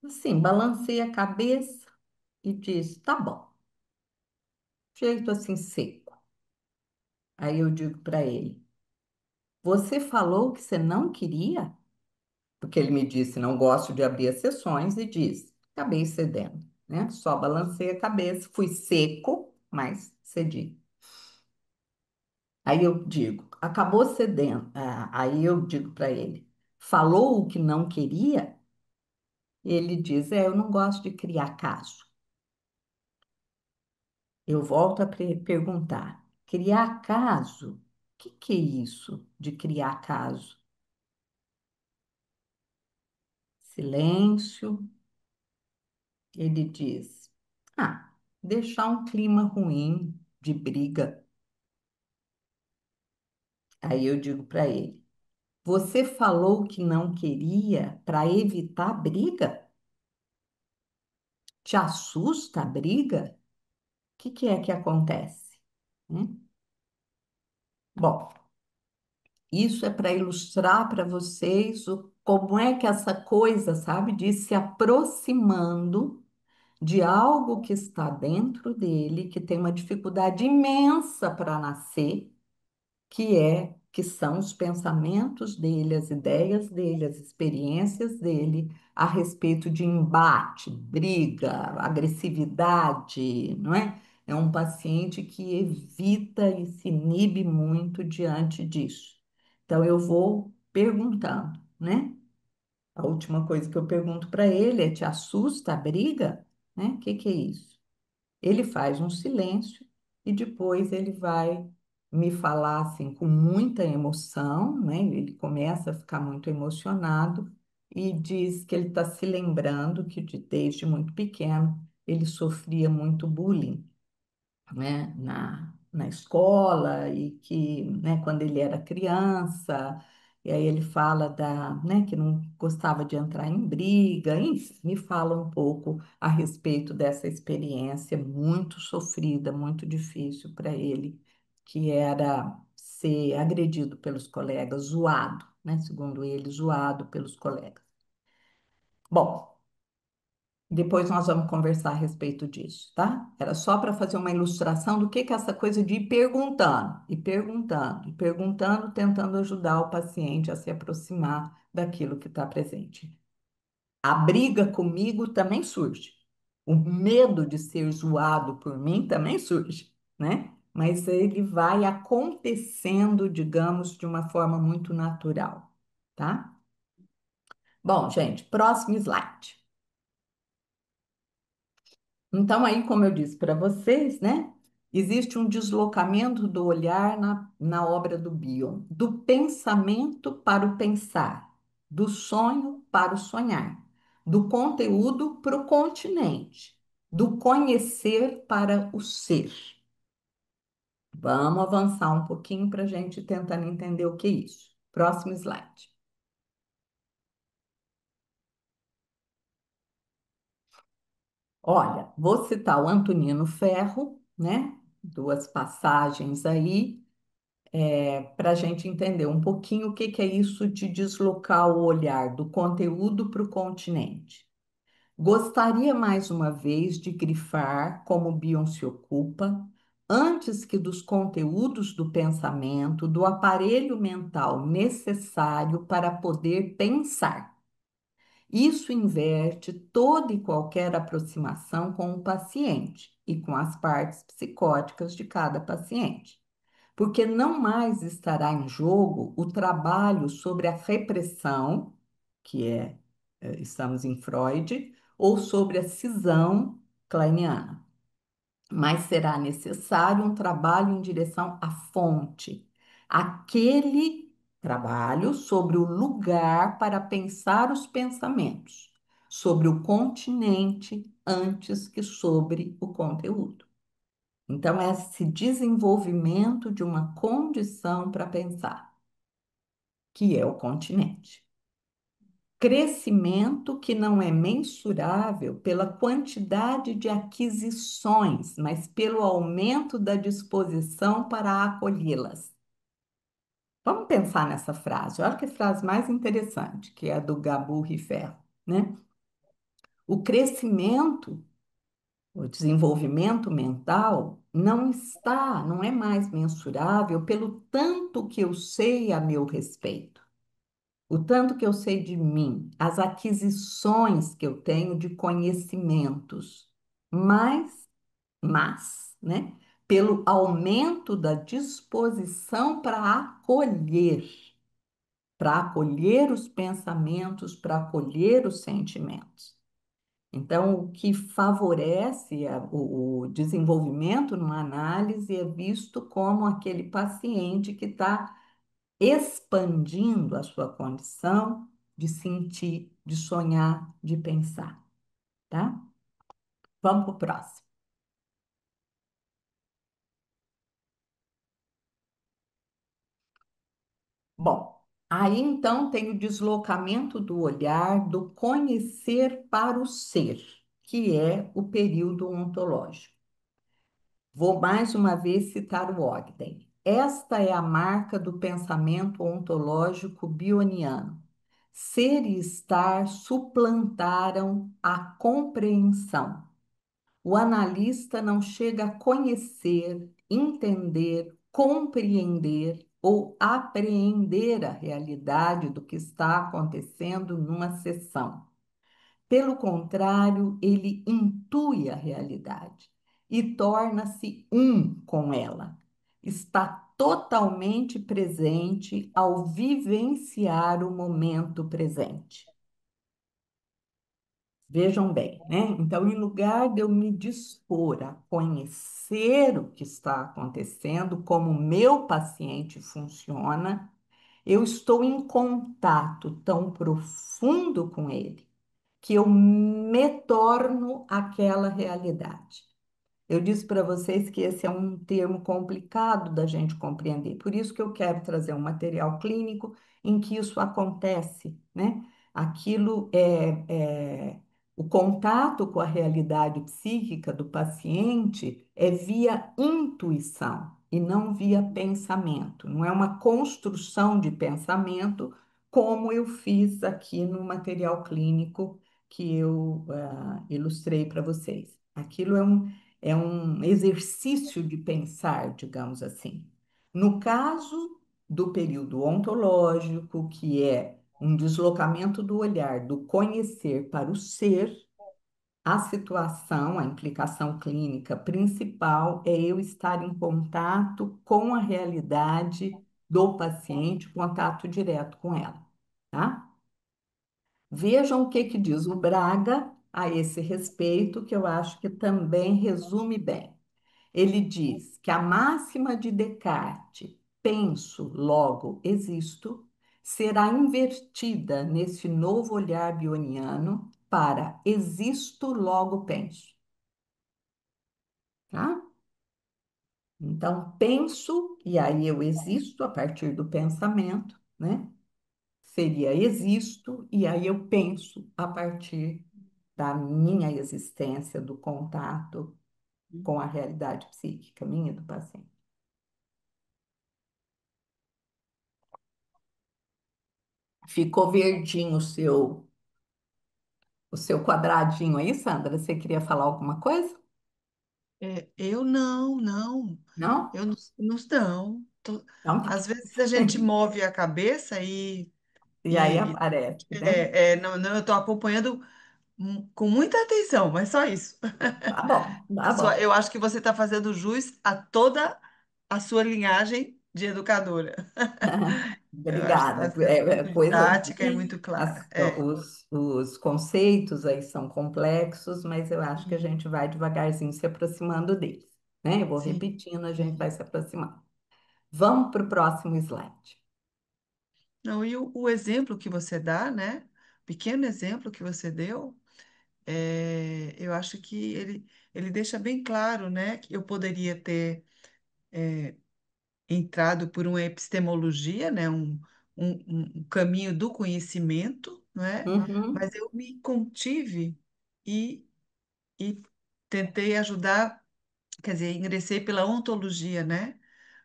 Assim, balancei a cabeça e disse: tá bom. Jeito assim seco. Aí eu digo para ele: você falou que você não queria? Porque ele me disse: não gosto de abrir exceções e disse: acabei cedendo, né? Só balancei a cabeça, fui seco, mas cedi. Aí eu digo, acabou cedendo. Aí eu digo para ele, falou o que não queria? Ele diz, eu não gosto de criar caso. Eu volto a perguntar, Criar caso? O que é isso de criar caso? Silêncio. Ele diz: Ah, deixar um clima ruim de briga. Aí eu digo para ele: Você falou que não queria para evitar briga? Te assusta a briga? O que é que acontece? Hum? Bom, isso é para ilustrar para vocês como é que essa coisa, sabe, de se aproximando de algo que está dentro dele, que tem uma dificuldade imensa para nascer, que são os pensamentos dele, as ideias dele, as experiências dele a respeito de embate, briga, agressividade, não é? É um paciente que evita e se inibe muito diante disso. Então eu vou perguntando, né? A última coisa que eu pergunto para ele é: te assusta a briga? Né? O que é isso? Ele faz um silêncio e depois ele vai me falar assim com muita emoção, né? Ele começa a ficar muito emocionado e diz que ele está se lembrando que desde muito pequeno ele sofria muito bullying, né, na escola e que, né, quando ele era criança, e aí ele fala né, que não gostava de entrar em briga, enfim, me fala um pouco a respeito dessa experiência muito sofrida, muito difícil para ele, que era ser agredido pelos colegas, zoado, né, segundo ele, zoado pelos colegas. Bom, depois nós vamos conversar a respeito disso, tá? Era só para fazer uma ilustração do que é essa coisa de ir perguntando, e perguntando, e perguntando, tentando ajudar o paciente a se aproximar daquilo que está presente. A briga comigo também surge. O medo de ser zoado por mim também surge, né? Mas ele vai acontecendo, digamos, de uma forma muito natural, tá? Bom, gente, próximo slide. Então, aí, como eu disse para vocês, né? Existe um deslocamento do olhar na obra do Bion, do pensamento para o pensar, do sonho para o sonhar, do conteúdo para o continente, do conhecer para o ser. Vamos avançar um pouquinho para a gente tentar entender o que é isso. Próximo slide. Olha, vou citar o Antonino Ferro, né? Duas passagens aí para a gente entender um pouquinho o que que é isso de deslocar o olhar do conteúdo para o continente. Gostaria mais uma vez de grifar como Bion se ocupa, antes que dos conteúdos do pensamento, do aparelho mental necessário para poder pensar. Isso inverte toda e qualquer aproximação com o paciente e com as partes psicóticas de cada paciente, porque não mais estará em jogo o trabalho sobre a repressão, que estamos em Freud, ou sobre a cisão kleiniana, mas será necessário um trabalho em direção à fonte, aquele trabalho sobre o lugar para pensar os pensamentos, sobre o continente antes que sobre o conteúdo. Então, é esse desenvolvimento de uma condição para pensar, que é o continente. Crescimento que não é mensurável pela quantidade de aquisições, mas pelo aumento da disposição para acolhê-las. Vamos pensar nessa frase. Olha que frase mais interessante, que é a do Gabu Rifer, né? O crescimento, o desenvolvimento mental não é mais mensurável pelo tanto que eu sei a meu respeito, o tanto que eu sei de mim, as aquisições que eu tenho de conhecimentos, né, pelo aumento da disposição para acolher os pensamentos, para acolher os sentimentos. Então, o que favorece o desenvolvimento numa análise é visto como aquele paciente que está expandindo a sua condição de sentir, de sonhar, de pensar, tá? Vamos para o próximo. Bom, aí então tem o deslocamento do olhar do conhecer para o ser, que é o período ontológico. Vou mais uma vez citar o Ogden. Esta é a marca do pensamento ontológico bioniano. Ser e estar suplantaram a compreensão. O analista não chega a conhecer, entender, compreender ou apreender a realidade do que está acontecendo numa sessão. Pelo contrário, ele intui a realidade e torna-se um com ela. Está totalmente presente ao vivenciar o momento presente. Vejam bem, né? Então, em lugar de eu me dispor a conhecer o que está acontecendo, como o meu paciente funciona, eu estou em contato tão profundo com ele que eu me torno aquela realidade. Eu disse para vocês que esse é um termo complicado da gente compreender, por isso que eu quero trazer um material clínico em que isso acontece, né? Aquilo o contato com a realidade psíquica do paciente é via intuição e não via pensamento. Não é uma construção de pensamento como eu fiz aqui no material clínico que eu ilustrei para vocês. Aquilo é um exercício de pensar, digamos assim. No caso do período ontológico, que é um deslocamento do olhar do conhecer para o ser, a situação, a implicação clínica principal é eu estar em contato com a realidade do paciente, contato direto com ela, tá? Vejam o que que diz o Braga a esse respeito, que eu acho que também resume bem. Ele diz que a máxima de Descartes, penso, logo existo, será invertida nesse novo olhar bioniano para existo, logo penso. Tá? Então, penso, e aí eu existo a partir do pensamento, né? Seria existo, e aí eu penso a partir da minha existência, do contato com a realidade psíquica minha e do paciente. Ficou verdinho o seu quadradinho aí, Sandra? Você queria falar alguma coisa? Eu não, não. Não? Eu não, não. Então tá. Às vezes a gente move a cabeça E aí e aparece, né? não, não, eu estou acompanhando com muita atenção, mas só isso. Tá bom, tá Eu bom. acho que você está fazendo jus a toda a sua linhagem de educadora. Eu acho que está Obrigada. sendo É muito coisa didática e bem. muito clara. Os conceitos aí são complexos, mas eu acho que a Uhum. gente vai devagarzinho se aproximando deles, né? Eu vou Sim, repetindo, a gente vai sim. se aproximando. Vamos para o próximo slide. Não, e o exemplo que você dá, né? Pequeno exemplo que você deu, eu acho que ele deixa bem claro, né? Que eu poderia ter entrado por uma epistemologia, né? Um caminho do conhecimento, não é? Uhum. Mas eu me contive e, e tentei ajudar, quer dizer, ingressei pela ontologia, né?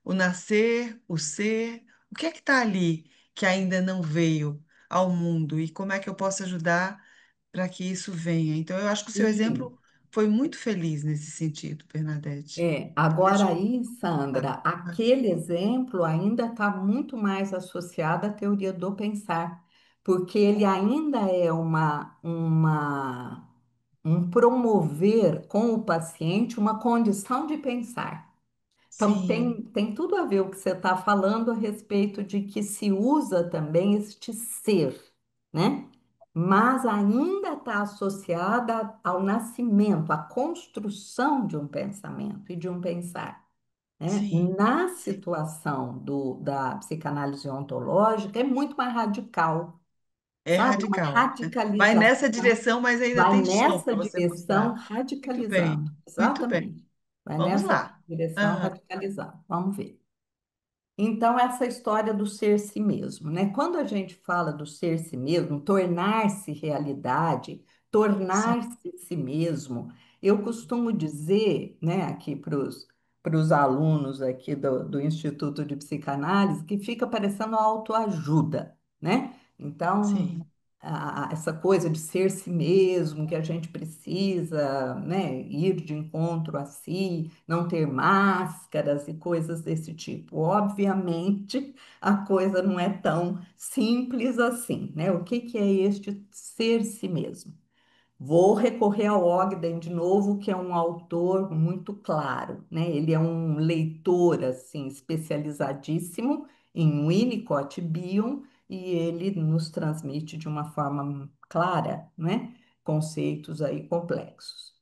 O nascer, o ser, o que é que está ali que ainda não veio ao mundo e como é que eu posso ajudar para que isso venha? Então, eu acho que o seu E exemplo foi muito feliz nesse sentido, Bernadette. agora Deixou aí, Sandra, aquele exemplo ainda está muito mais associado à teoria do pensar, porque ele ainda é um promover com o paciente uma condição de pensar. Então, sim, tem tudo a ver o que você está falando a respeito de que se usa também este ser, né? mas ainda está associada ao nascimento, à construção de um pensamento e de um pensar, né? sim, Na sim. situação da psicanálise ontológica, é muito mais radical, É sabe? Uma radical, né? Vai nessa radicalização, direção, mas ainda vai tem chão nessa para você direção mostrar. Muito radicalizando, bem, muito bem. exatamente. Vai Vamos nessa lá. direção Aham, radicalizando. Vamos ver. Então, essa história do ser si mesmo, né? Quando a gente fala do ser si mesmo, tornar-se realidade, sim, tornar-se si mesmo, eu costumo dizer, né, aqui para os alunos aqui do Instituto de Psicanálise, que fica parecendo autoajuda, né? Então, sim, essa coisa de ser si mesmo, que a gente precisa, né, ir de encontro a si, não ter máscaras e coisas desse tipo. Obviamente, a coisa não é tão simples assim, né? O que que é este ser si mesmo? Vou recorrer ao Ogden de novo, que é um autor muito claro, né? Ele é um leitor assim especializadíssimo em Winnicott Bion e ele nos transmite de uma forma clara, né? Conceitos aí complexos.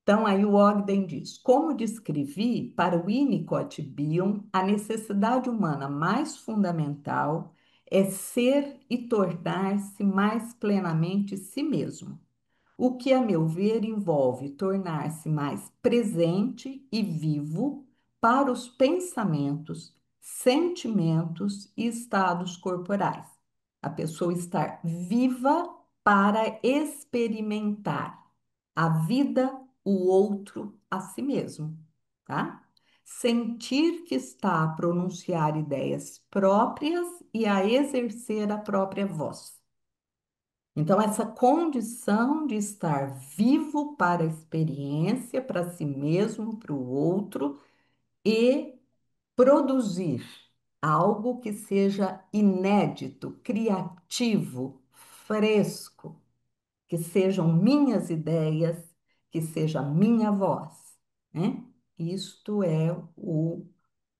Então aí o Ogden diz: como descrevi para Winnicott Bion, a necessidade humana mais fundamental é ser e tornar-se mais plenamente si mesmo, o que, a meu ver, envolve tornar-se mais presente e vivo para os pensamentos, sentimentos e estados corporais. A pessoa estar viva para experimentar a vida, o outro, a si mesmo, tá? Sentir que está a pronunciar ideias próprias e a exercer a própria voz. Então, essa condição de estar vivo para a experiência, para si mesmo, para o outro e produzir algo que seja inédito, criativo, fresco, que sejam minhas ideias, que seja minha voz, né? Isto é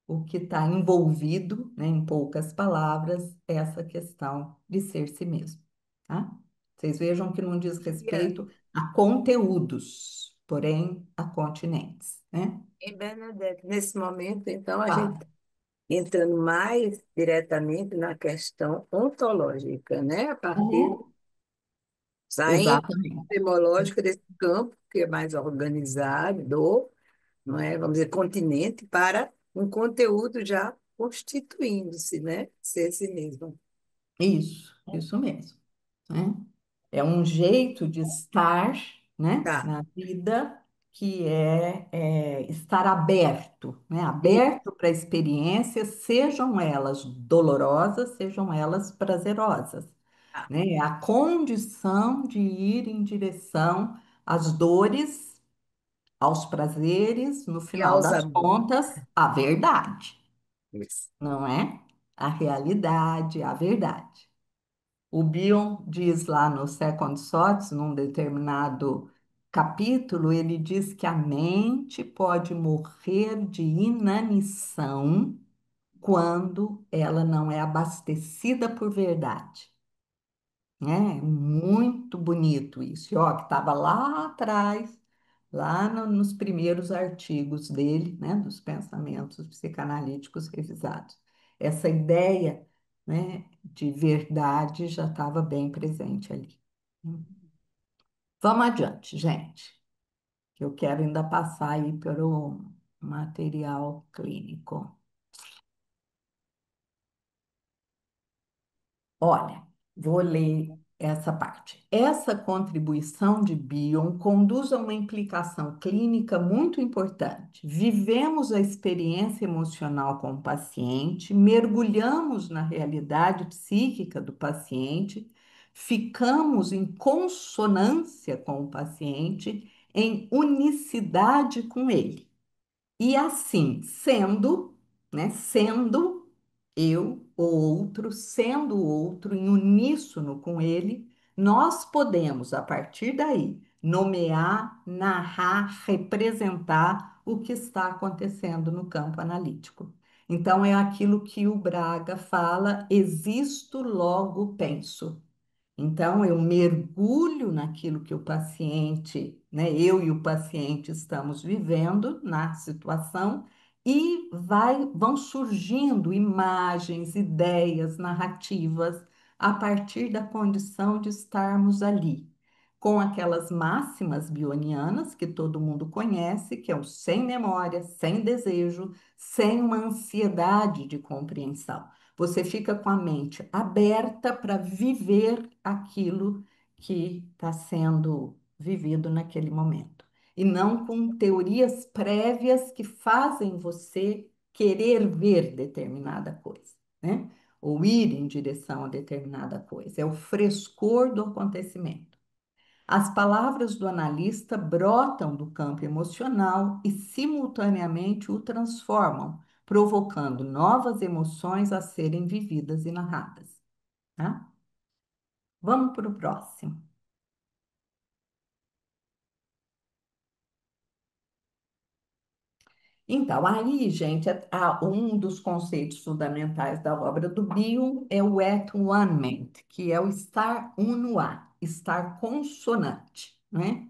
o que está envolvido, né, em poucas palavras, essa questão de ser si mesmo, tá? Vocês vejam que não diz Yeah. respeito a conteúdos, porém a continentes, né? E Bernadette, nesse momento, então, a gente Fala. entrando mais diretamente na questão ontológica, né? A partir, Uhum. saindo Exatamente. epistemológica desse campo, que é mais organizado, não é? Vamos dizer, continente, para um conteúdo já constituindo-se, né? Ser si mesmo. Isso mesmo, né? É um jeito de estar, né, Tá. na vida que é estar aberto, né? E, Aberto para experiências, sejam elas dolorosas, sejam elas prazerosas, tá. né? É a condição de ir em direção às dores, aos prazeres, no E final aos das amores. contas, a verdade, Isso. não é? A realidade, a verdade. O Bion diz lá no Second Thoughts, num determinado capítulo, ele diz que a mente pode morrer de inanição quando ela não é abastecida por verdade. Né? É muito bonito isso. E, ó, que estava lá atrás, lá nos primeiros artigos dele, né, dos pensamentos psicanalíticos revisados. Essa ideia, né, de verdade já estava bem presente ali. Vamos adiante, gente, que eu quero ainda passar aí pelo material clínico. Olha, vou ler essa parte. Essa contribuição de Bion conduz a uma implicação clínica muito importante. Vivemos a experiência emocional com o paciente, mergulhamos na realidade psíquica do paciente, ficamos em consonância com o paciente, em unicidade com ele. E assim, sendo, né, sendo eu, o outro, sendo o outro em uníssono com ele, nós podemos, a partir daí, nomear, narrar, representar o que está acontecendo no campo analítico. Então, é aquilo que o Braga fala: existo, logo penso. Então, eu mergulho naquilo que o paciente, né, eu e o paciente estamos vivendo na situação e vão surgindo imagens, ideias, narrativas a partir da condição de estarmos ali, com aquelas máximas bionianas que todo mundo conhece, que é o sem memória, sem desejo, sem uma ansiedade de compreensão. Você fica com a mente aberta para viver aquilo que está sendo vivido naquele momento. E não com teorias prévias que fazem você querer ver determinada coisa, né? Ou ir em direção a determinada coisa. É o frescor do acontecimento. As palavras do analista brotam do campo emocional e simultaneamente o transformam, provocando novas emoções a serem vividas e narradas, tá? Vamos para o próximo. Então, aí, gente, um dos conceitos fundamentais da obra do Bion é o at-one-ment, que é o estar uno a, estar consonante, né?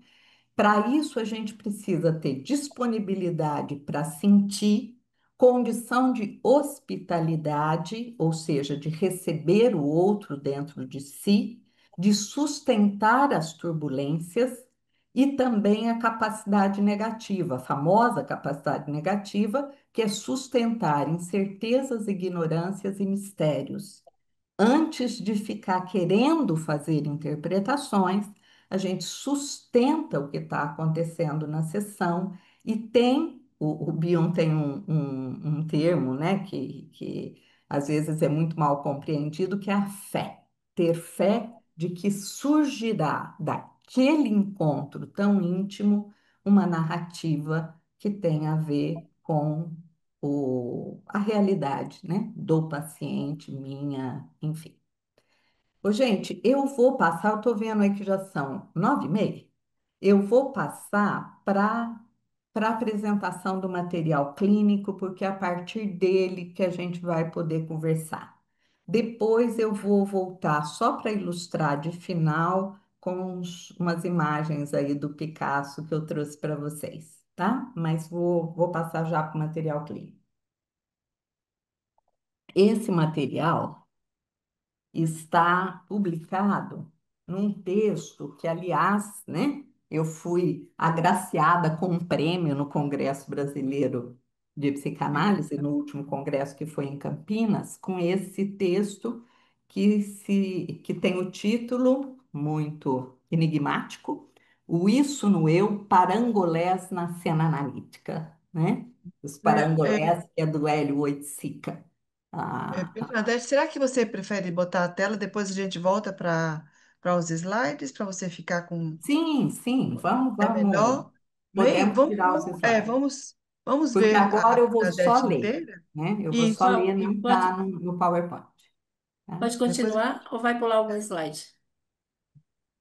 Para isso, a gente precisa ter disponibilidade para sentir, condição de hospitalidade, ou seja, de receber o outro dentro de si, de sustentar as turbulências e também a capacidade negativa, a famosa capacidade negativa, que é sustentar incertezas, ignorâncias e mistérios. Antes de ficar querendo fazer interpretações, a gente sustenta o que está acontecendo na sessão e o Bion tem um termo, né, que às vezes é muito mal compreendido, que é a fé. Ter fé de que surgirá daquele encontro tão íntimo uma narrativa que tem a ver com a realidade, né, do paciente, minha, enfim. Ô, gente, eu vou passar, eu estou vendo aí que já são 9h30, eu vou passar para a apresentação do material clínico, porque é a partir dele que a gente vai poder conversar. Depois eu vou voltar só para ilustrar de final com umas imagens aí do Picasso que eu trouxe para vocês, tá? Mas vou passar já para o material clínico. Esse material está publicado num texto que, aliás, né, eu fui agraciada com um prêmio no Congresso Brasileiro de Psicanálise, no último congresso que foi em Campinas, com esse texto que tem o título muito enigmático, O Isso no Eu, Parangolés na Cena Analítica, né? Os É, é, parangolés que é do Hélio Oiticica. Bernadette, será que você prefere botar a tela, depois a gente volta para os slides, para você ficar com. Sim, sim, É melhor? Bem, podemos tirar os slides. vamos Porque ver a agora eu vou só Bernadette ler, inteira? né? Eu vou só Isso. ler, não E está Pode, no PowerPoint, tá? pode depois. continuar ou vai pular algum slide?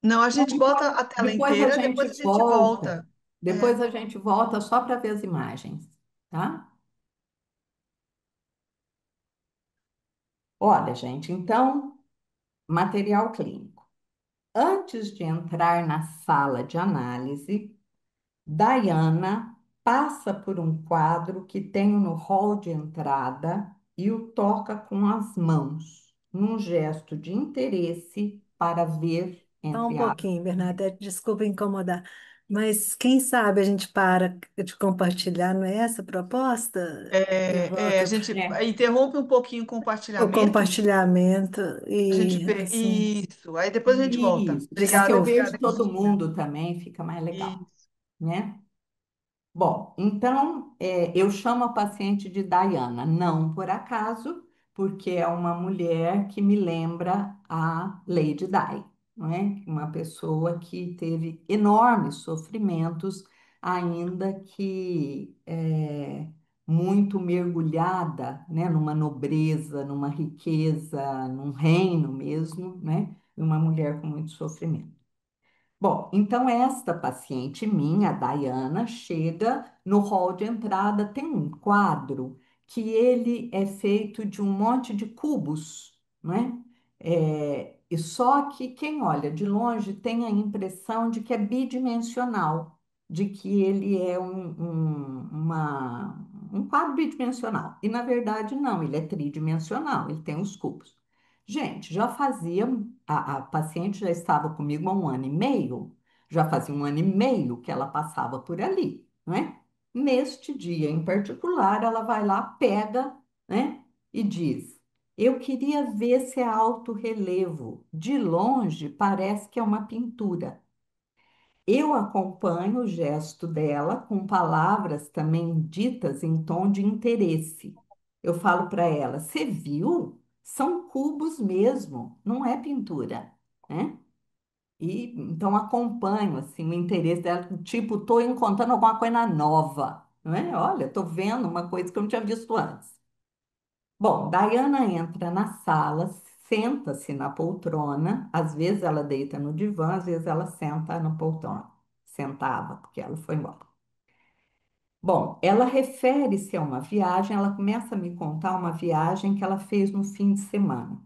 Não, a Não, gente bota a tela depois a inteira, depois gente a gente volta. volta. Depois É, a gente volta só para ver as imagens, tá? Olha, gente, então, material clínico. Antes de entrar na sala de análise, Diana passa por um quadro que tem no hall de entrada e o toca com as mãos, num gesto de interesse para ver, Só um entre aspas. pouquinho, Bernadette, desculpa incomodar, mas quem sabe a gente para de compartilhar, não é essa a proposta? E a volta gente É, interrompe um pouquinho o o compartilhamento, compartilhamento a gente e vê assim, isso, aí depois a gente volta. isso, porque assim Obrigada, eu desculpa. vejo obrigada, todo Cristina. mundo também, fica mais legal, Isso. né? Bom, então eu chamo a paciente de Diana, não por acaso, porque é uma mulher que me lembra a Lady Di, não é? Uma pessoa que teve enormes sofrimentos, ainda que muito mergulhada, né, numa nobreza, numa riqueza, num reino mesmo, né? Uma mulher com muito sofrimento. Bom, então esta paciente minha, a Dayana, chega no hall de entrada, tem um quadro que ele é feito de um monte de cubos, não é? E só que quem olha de longe tem a impressão de que é bidimensional, de que ele é um quadro bidimensional. E na verdade não, ele é tridimensional, ele tem os cubos. Gente, já fazia, a paciente já estava comigo há um ano e meio, já fazia um ano e meio que ela passava por ali, não é? Neste dia em particular, ela vai lá, pega, né, e diz. Eu queria ver se é alto relevo. De longe, parece que é uma pintura. Eu acompanho o gesto dela com palavras também ditas em tom de interesse. Eu falo para ela: você viu? São cubos mesmo, não é pintura, né? E então acompanho assim o interesse dela, tipo, estou encontrando alguma coisa nova, não é? Olha, estou vendo uma coisa que eu não tinha visto antes. Bom, Diana entra na sala, senta-se na poltrona, às vezes ela deita no divã, às vezes ela senta na poltrona. Sentava, porque ela foi embora. Bom, ela refere-se a uma viagem, ela começa a me contar uma viagem que ela fez no fim de semana.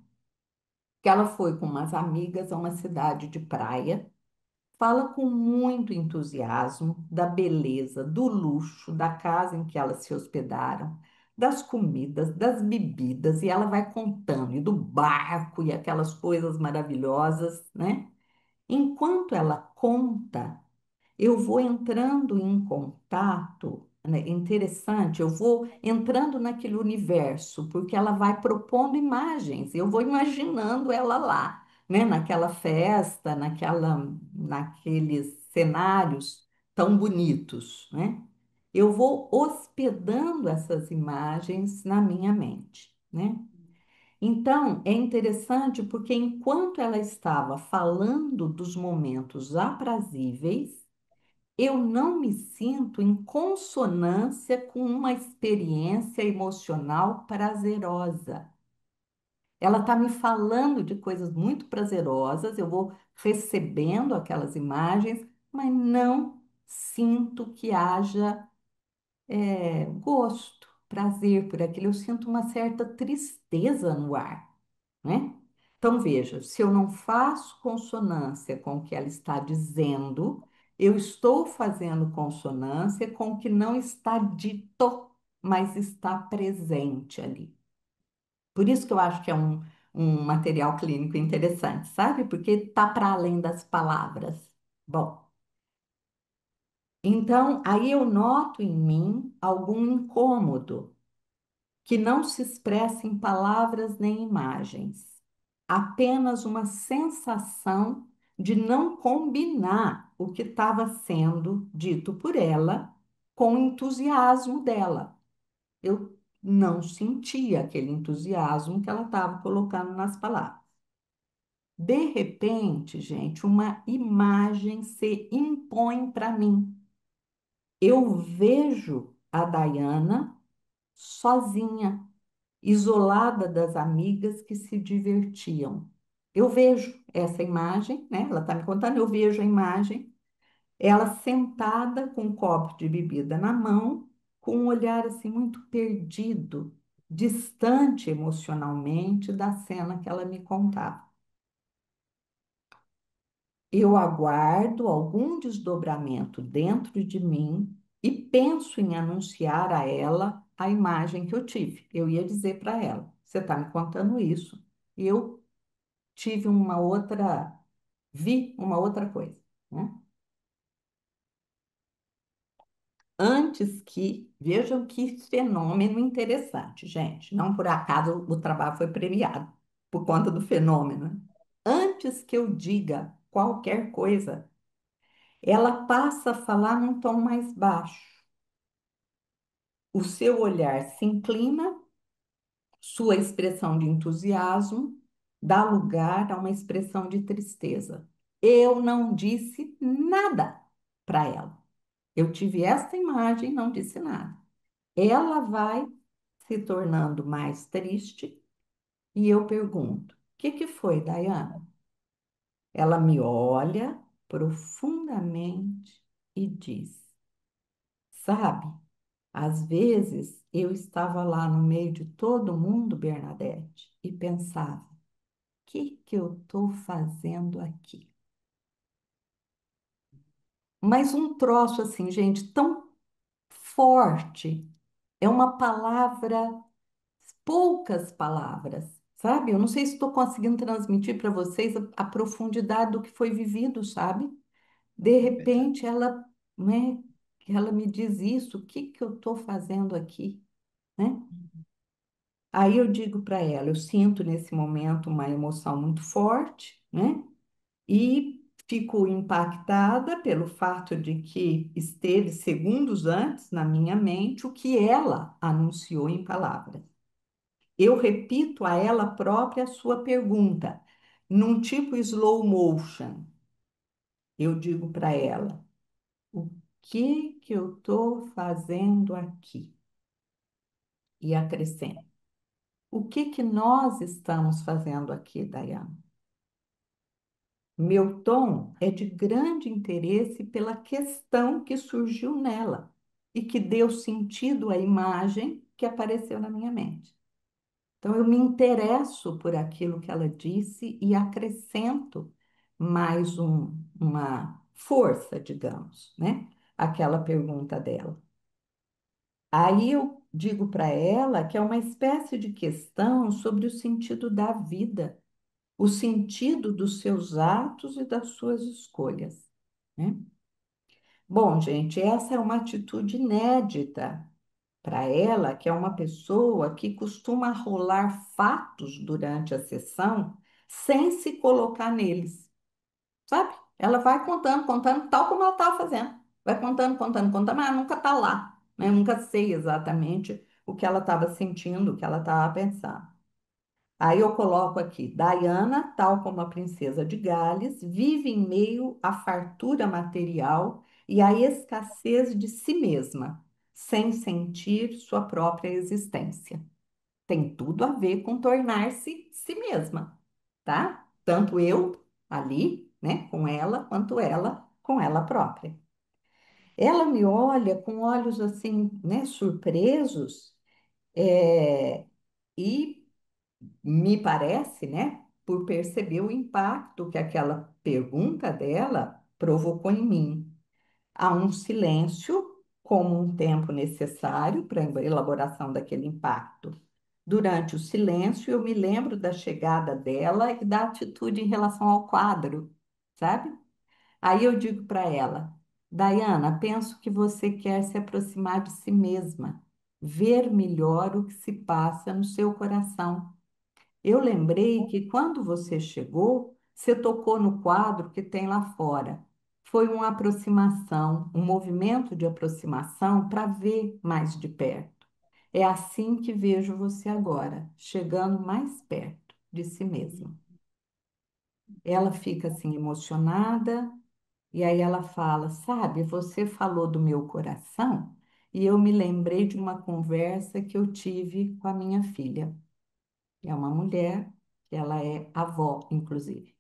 Que ela foi com umas amigas a uma cidade de praia. Fala com muito entusiasmo da beleza, do luxo da casa em que elas se hospedaram, das comidas, das bebidas, e ela vai contando, e do barco e aquelas coisas maravilhosas, né? Enquanto ela conta, eu vou entrando em contato, né? Interessante, eu vou entrando naquele universo, porque ela vai propondo imagens, eu vou imaginando ela lá, né? Naquela festa, naqueles cenários tão bonitos, né? Eu vou hospedando essas imagens na minha mente, né? Então, é interessante porque enquanto ela estava falando dos momentos aprazíveis, eu não me sinto em consonância com uma experiência emocional prazerosa. Ela está me falando de coisas muito prazerosas, eu vou recebendo aquelas imagens, mas não sinto que haja gosto, prazer por aquilo. Eu sinto uma certa tristeza no ar, né? Então, veja, se eu não faço consonância com o que ela está dizendo, eu estou fazendo consonância com o que não está dito, mas está presente ali. Por isso que eu acho que é um material clínico interessante, sabe? Porque está para além das palavras. Bom, então aí eu noto em mim algum incômodo que não se expressa em palavras nem imagens, apenas uma sensação de não combinar o que estava sendo dito por ela com o entusiasmo dela. Eu não sentia aquele entusiasmo que ela estava colocando nas palavras. De repente, gente, uma imagem se impõe para mim. Eu vejo a Diana sozinha, isolada das amigas que se divertiam. Eu vejo essa imagem, né? Ela está me contando, eu vejo a imagem, ela sentada com um copo de bebida na mão, com um olhar assim muito perdido, distante emocionalmente da cena que ela me contava. Eu aguardo algum desdobramento dentro de mim e penso em anunciar a ela a imagem que eu tive. Eu ia dizer para ela: você está me contando isso. E eu tive vi uma outra coisa, né? Antes que, vejam que fenômeno interessante, gente. Não por acaso o trabalho foi premiado por conta do fenômeno, né? Antes que eu diga qualquer coisa, ela passa a falar num tom mais baixo. O seu olhar se inclina, sua expressão de entusiasmo dá lugar a uma expressão de tristeza. Eu não disse nada para ela. Eu tive esta imagem e não disse nada. Ela vai se tornando mais triste e eu pergunto: o que que foi, Dayana? Ela me olha profundamente e diz: sabe? Às vezes eu estava lá no meio de todo mundo, Bernadette, e pensava: que eu estou fazendo aqui? Mas um troço assim, gente, tão forte. É uma palavra, poucas palavras, sabe? Eu não sei se estou conseguindo transmitir para vocês a profundidade do que foi vivido, sabe? De É verdade. repente ela, né, ela me diz isso, o que que eu estou fazendo aqui, né? Aí eu digo para ela, eu sinto nesse momento uma emoção muito forte, né? E fico impactada pelo fato de que esteve segundos antes na minha mente o que ela anunciou em palavras. Eu repito a ela própria a sua pergunta, num tipo slow motion. Eu digo para ela: o que eu estou fazendo aqui? E acrescento: o que nós estamos fazendo aqui, Dayana? Meu tom é de grande interesse pela questão que surgiu nela e que deu sentido à imagem que apareceu na minha mente. Então, eu me interesso por aquilo que ela disse e acrescento mais uma força, digamos, né? Aquela pergunta dela. Aí eu digo para ela que é uma espécie de questão sobre o sentido da vida, o sentido dos seus atos e das suas escolhas, né? Bom, gente, essa é uma atitude inédita para ela, que é uma pessoa que costuma rolar fatos durante a sessão sem se colocar neles, sabe? Ela vai contando, contando, tal como ela estava fazendo. Vai contando, contando, contando, mas ela nunca está lá, né? Eu nunca sei exatamente o que ela estava sentindo, o que ela estava pensando. Aí eu coloco aqui, Diana, tal como a princesa de Gales, vive em meio à fartura material e à escassez de si mesma, sem sentir sua própria existência. Tem tudo a ver com tornar-se si mesma, tá? Tanto eu ali, né, com ela, quanto ela com ela própria. Ela me olha com olhos assim, né, surpresos, e me parece, né, por perceber o impacto que aquela pergunta dela provocou em mim. Há um silêncio como um tempo necessário para a elaboração daquele impacto. Durante o silêncio, eu me lembro da chegada dela e da atitude em relação ao quadro, sabe? Aí eu digo para ela, Diana, penso que você quer se aproximar de si mesma, ver melhor o que se passa no seu coração. Eu lembrei que quando você chegou, você tocou no quadro que tem lá fora. Foi uma aproximação, um movimento de aproximação para ver mais de perto. É assim que vejo você agora, chegando mais perto de si mesma. Ela fica assim emocionada e aí ela fala: Sabe, você falou do meu coração e eu me lembrei de uma conversa que eu tive com a minha filha. É uma mulher, que ela é avó, inclusive.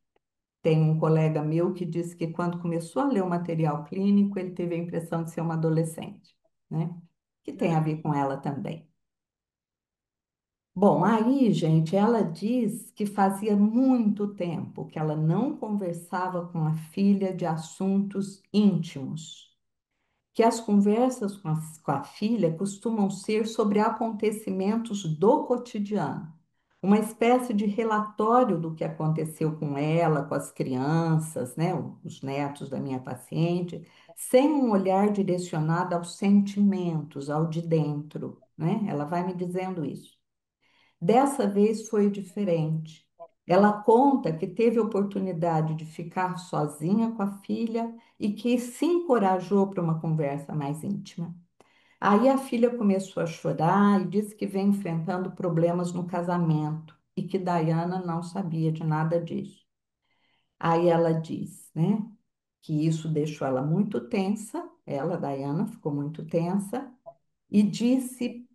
Tem um colega meu que disse que quando começou a ler o material clínico, ele teve a impressão de ser uma adolescente, né? Que tem a ver com ela também. Bom, aí, gente, ela diz que fazia muito tempo que ela não conversava com a filha de assuntos íntimos, que as conversas com a filha costumam ser sobre acontecimentos do cotidiano, uma espécie de relatório do que aconteceu com ela, com as crianças, né, os netos da minha paciente, sem um olhar direcionado aos sentimentos, ao de dentro, né? Ela vai me dizendo isso. Dessa vez foi diferente. Ela conta que teve oportunidade de ficar sozinha com a filha e que se encorajou para uma conversa mais íntima. Aí a filha começou a chorar e disse que vem enfrentando problemas no casamento e que Diana não sabia de nada disso. Aí ela diz, né, que isso deixou ela muito tensa, ela, Diana, ficou muito tensa e disse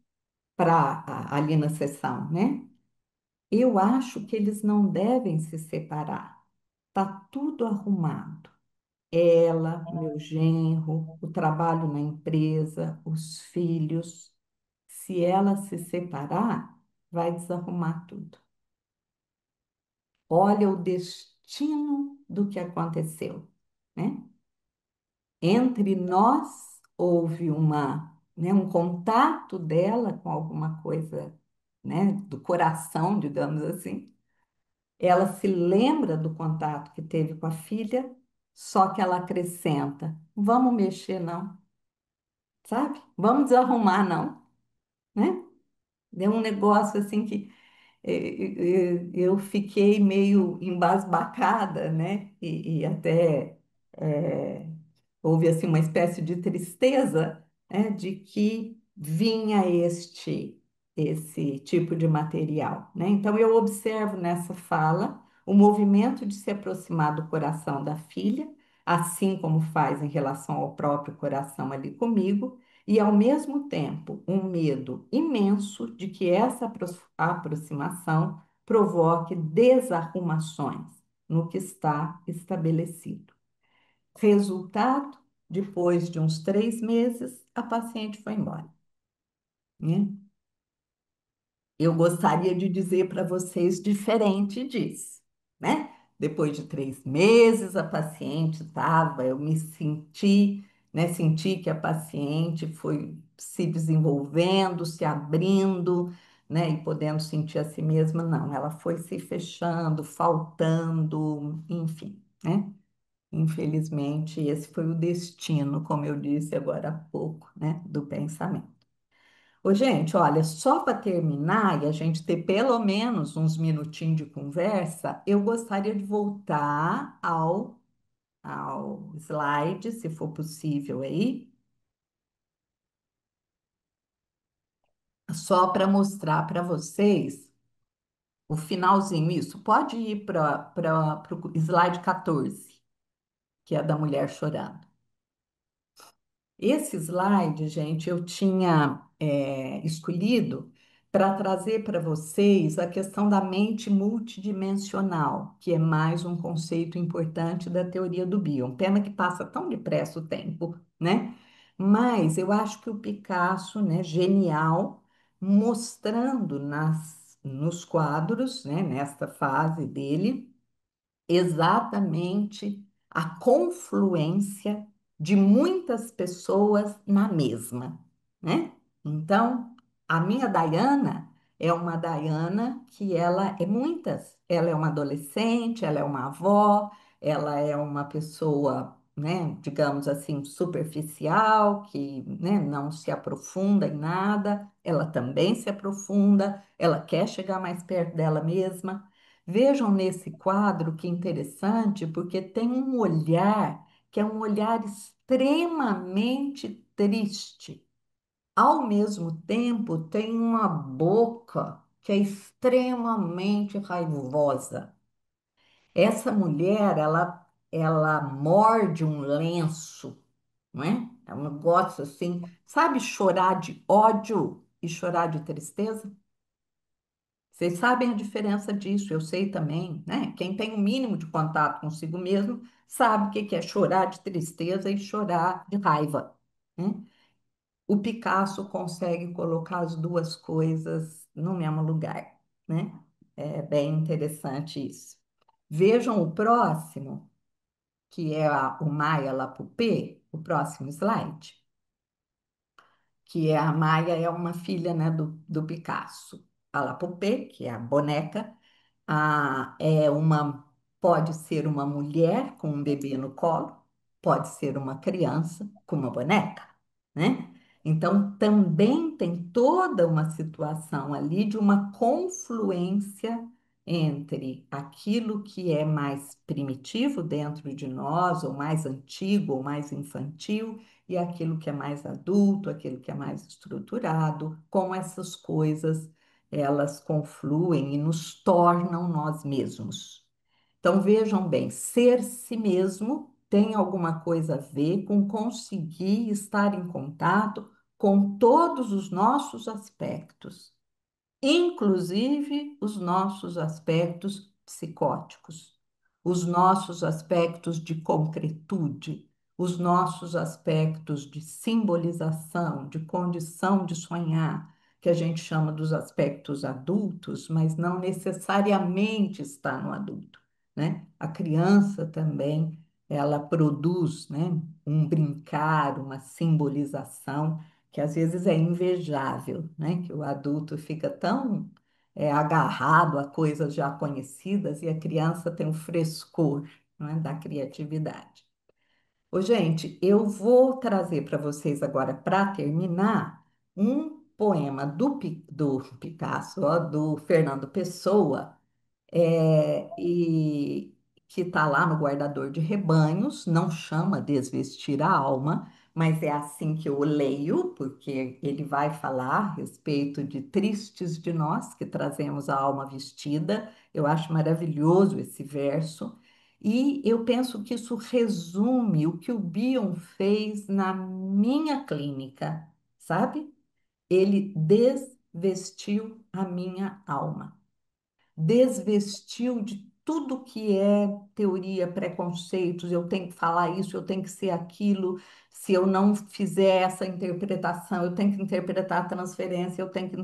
para ali na sessão, né? Eu acho que eles não devem se separar. Tá tudo arrumado. Ela, meu genro, o trabalho na empresa, os filhos. Se ela se separar, vai desarrumar tudo. olha o destino do que aconteceu, né? Entre nós houve um contato dela com alguma coisa, né, do coração, digamos assim. Ela se lembra do contato que teve com a filha, só que ela acrescenta: vamos mexer, não, sabe? Vamos desarrumar, não, né? É um negócio assim que eu fiquei meio embasbacada, né? E até houve assim uma espécie de tristeza, né, de que vinha esse tipo de material, né? Então eu observo nessa fala o movimento de se aproximar do coração da filha, assim como faz em relação ao próprio coração ali comigo, e ao mesmo tempo um medo imenso de que essa aproximação provoque desarrumações no que está estabelecido. Resultado, depois de uns 3 meses, a paciente foi embora, né? Eu gostaria de dizer para vocês diferente disso, né? Depois de 3 meses, a paciente estava, eu me senti, né? Senti que a paciente foi se desenvolvendo, se abrindo, né? E podendo sentir a si mesma, não, ela foi se fechando, faltando, enfim, né? Infelizmente, esse foi o destino, como eu disse agora há pouco, né, do pensamento. Ô, gente, olha, só para terminar e a gente ter pelo menos uns minutinhos de conversa, eu gostaria de voltar ao slide, se for possível aí, só para mostrar para vocês o finalzinho. Isso, pode ir para o slide 14, que é da mulher chorando. Esse slide, gente, eu tinha escolhido para trazer para vocês a questão da mente multidimensional, que é mais um conceito importante da teoria do Bion. Pena que passa tão depressa o tempo, né? Mas eu acho que o Picasso, né, genial, mostrando nos quadros, né, nesta fase dele, exatamente a confluência de muitas pessoas na mesma, né? Então, a minha Diana é uma Diana que ela é muitas. Ela é uma adolescente, ela é uma avó, ela é uma pessoa, né, digamos assim, superficial, que, né, não se aprofunda em nada. Ela também se aprofunda, ela quer chegar mais perto dela mesma. Vejam nesse quadro que interessante, porque tem um olhar que é um olhar extremamente triste. Ao mesmo tempo, tem uma boca que é extremamente raivosa. Essa mulher, ela morde um lenço, não é? É um negócio assim, sabe chorar de ódio e chorar de tristeza? Vocês sabem a diferença disso, eu sei também, né? Quem tem o mínimo de contato consigo mesmo sabe o que que é chorar de tristeza e chorar de raiva, né? O Picasso consegue colocar as duas coisas no mesmo lugar, né? É bem interessante isso. Vejam o próximo, que é o Maya Lapoupé, o próximo slide, que é a Maya é uma filha, né, do Picasso. A Lapoupé, que é a boneca, pode ser uma mulher com um bebê no colo, pode ser uma criança com uma boneca, né? Então, também tem toda uma situação ali de uma confluência entre aquilo que é mais primitivo dentro de nós, ou mais antigo, ou mais infantil, e aquilo que é mais adulto, aquilo que é mais estruturado, como essas coisas elas confluem e nos tornam nós mesmos. Então vejam bem, ser si mesmo tem alguma coisa a ver com conseguir estar em contato com todos os nossos aspectos, inclusive os nossos aspectos psicóticos, os nossos aspectos de concretude, os nossos aspectos de simbolização, de condição de sonhar, que a gente chama dos aspectos adultos, mas não necessariamente está no adulto, né? A criança também, ela produz, né, um brincar, uma simbolização que às vezes é invejável, né? Que o adulto fica tão agarrado a coisas já conhecidas e a criança tem o frescor, né, da criatividade. Ô, gente, eu vou trazer para vocês agora, para terminar, um poema do Picasso, ó, do Fernando Pessoa, e que está lá no Guardador de Rebanhos, não chama Desvestir a Alma, mas é assim que eu leio, porque ele vai falar a respeito de tristes de nós que trazemos a alma vestida. Eu acho maravilhoso esse verso. E eu penso que isso resume o que o Bion fez na minha clínica, sabe? Ele desvestiu a minha alma, desvestiu de tudo que é teoria, preconceitos, eu tenho que falar isso, eu tenho que ser aquilo, se eu não fizer essa interpretação, eu tenho que interpretar a transferência, eu tenho que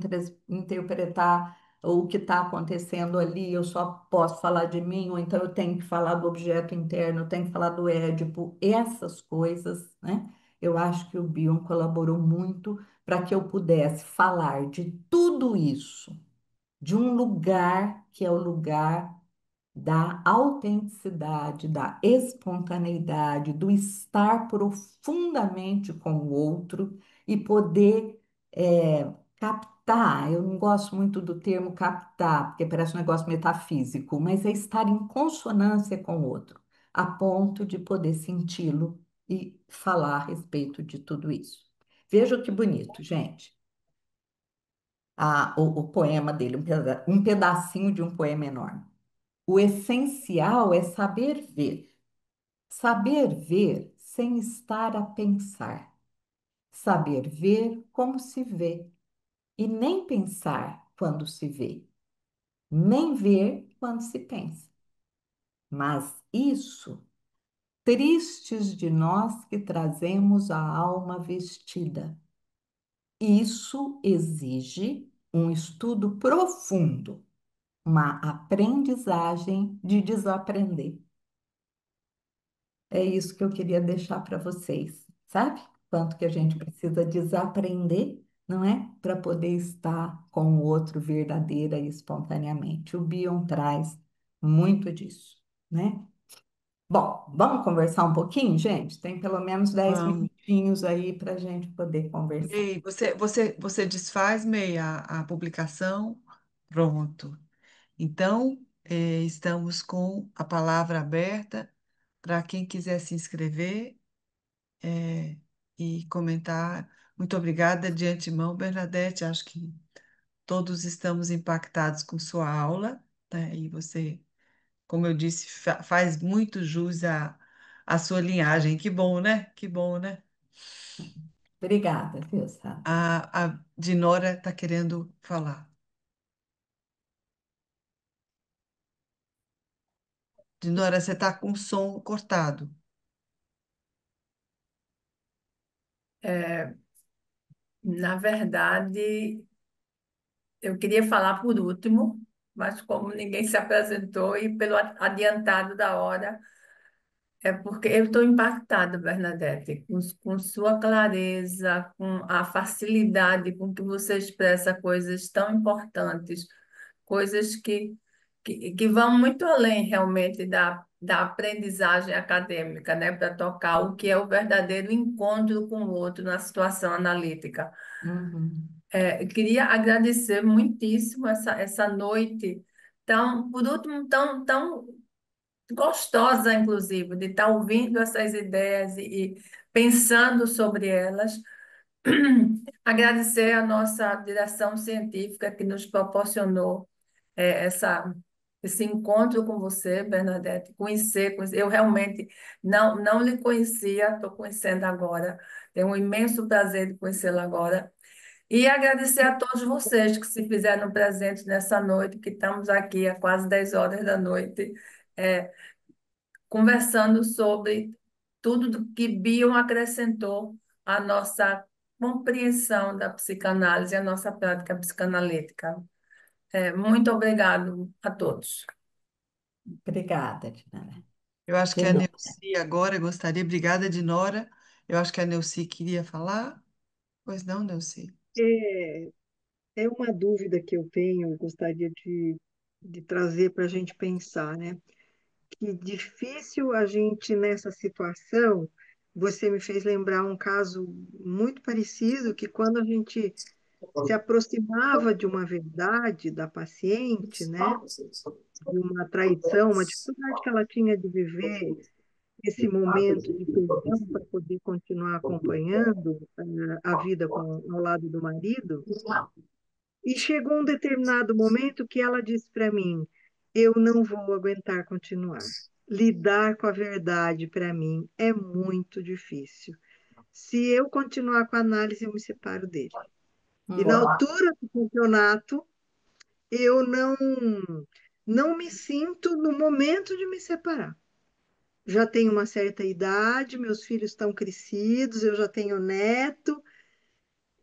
interpretar o que está acontecendo ali, eu só posso falar de mim, ou então eu tenho que falar do objeto interno, eu tenho que falar do Édipo, essas coisas, né? Eu acho que o Bion colaborou muito para que eu pudesse falar de tudo isso de um lugar que é o lugar da autenticidade, da espontaneidade, do estar profundamente com o outro e poder captar. Eu não gosto muito do termo captar, porque parece um negócio metafísico, mas é estar em consonância com o outro, a ponto de poder senti-lo e falar a respeito de tudo isso. Veja que bonito, gente o poema dele, um pedacinho de um poema enorme. O essencial é saber ver sem estar a pensar, saber ver como se vê, e nem pensar quando se vê, nem ver quando se pensa. Mas isso, tristes de nós que trazemos a alma vestida, isso exige um estudo profundo, uma aprendizagem de desaprender. É isso que eu queria deixar para vocês, sabe? Quanto que a gente precisa desaprender, não é? Para poder estar com o outro verdadeira e espontaneamente. O Bion traz muito disso, né? Bom, vamos conversar um pouquinho, gente? Tem pelo menos 10 Vamos. minutinhos aí para a gente poder conversar. Ei, você desfaz, May, a publicação? Pronto. Então, estamos com a palavra aberta para quem quiser se inscrever, e comentar. Muito obrigada de antemão, Bernadette. Acho que todos estamos impactados com sua aula, né? E você, como eu disse, faz muito jus à sua linhagem. Que bom, né? Que bom, né? Obrigada, viu, Sandra? A Dinora está querendo falar. Dinora, você está com o som cortado. É, na verdade, eu queria falar por último, mas como ninguém se apresentou e pelo adiantado da hora, é porque eu estou impactada, Bernadette, com sua clareza, com a facilidade com que você expressa coisas tão importantes, coisas que vão muito além realmente da aprendizagem acadêmica, né, para tocar o que é o verdadeiro encontro com o outro na situação analítica. Uhum. Eu queria agradecer muitíssimo essa noite tão, por último, tão gostosa, inclusive, de estar ouvindo essas ideias e pensando sobre elas. Agradecer a nossa direção científica que nos proporcionou esse encontro com você, Bernadette, conhecer. Eu realmente não lhe conhecia, estou conhecendo agora. Tenho um imenso prazer de conhecê-la agora. E agradecer a todos vocês que se fizeram presentes nessa noite, que estamos aqui há quase 10 horas da noite, é, conversando sobre tudo do que Bion acrescentou à nossa compreensão da psicanálise e a nossa prática psicanalítica. Muito obrigado a todos. Obrigada, Dinara. Eu acho que De a nada. Neuci agora gostaria, obrigada, Dinora. Eu acho que a Neuci queria falar. Pois não, Neuci? É, é uma dúvida que eu tenho, eu gostaria de trazer para a gente pensar, né? Que difícil a gente nessa situação. Você me fez lembrar um caso muito parecido, que quando a gente se aproximava de uma verdade da paciente, né? De uma traição, uma dificuldade que ela tinha de viver esse momento de perdão para poder continuar acompanhando a vida ao lado do marido. E chegou um determinado momento que ela disse para mim: eu não vou aguentar continuar. Lidar com a verdade para mim é muito difícil. Se eu continuar com a análise, eu me separo dele. E na Hum, altura do campeonato, eu não me sinto no momento de me separar. Já tenho uma certa idade, meus filhos estão crescidos, eu já tenho neto.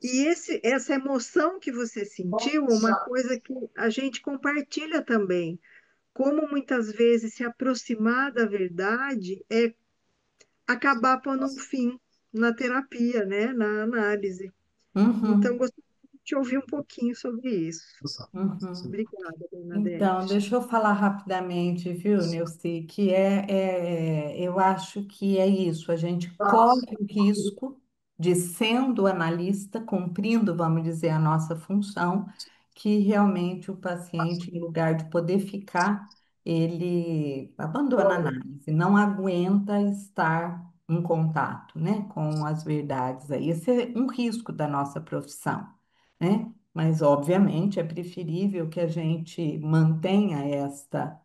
E essa emoção que você sentiu é uma coisa que a gente compartilha também. Como muitas vezes se aproximar da verdade é acabar pondo um fim na terapia, né? Na análise. Então, uhum, gostaria de te ouvir um pouquinho sobre isso. uhum. Obrigada, Então, Bernadette. deixa eu falar rapidamente, viu, Nilce, que eu acho que é isso, a gente corre o risco de, sendo analista, cumprindo, vamos dizer, a nossa função, que realmente o paciente, em lugar de poder ficar, ele abandona a análise, não aguenta estar em contato, né, com as verdades aí. Esse é um risco da nossa profissão, né? Mas, obviamente, é preferível que a gente mantenha essa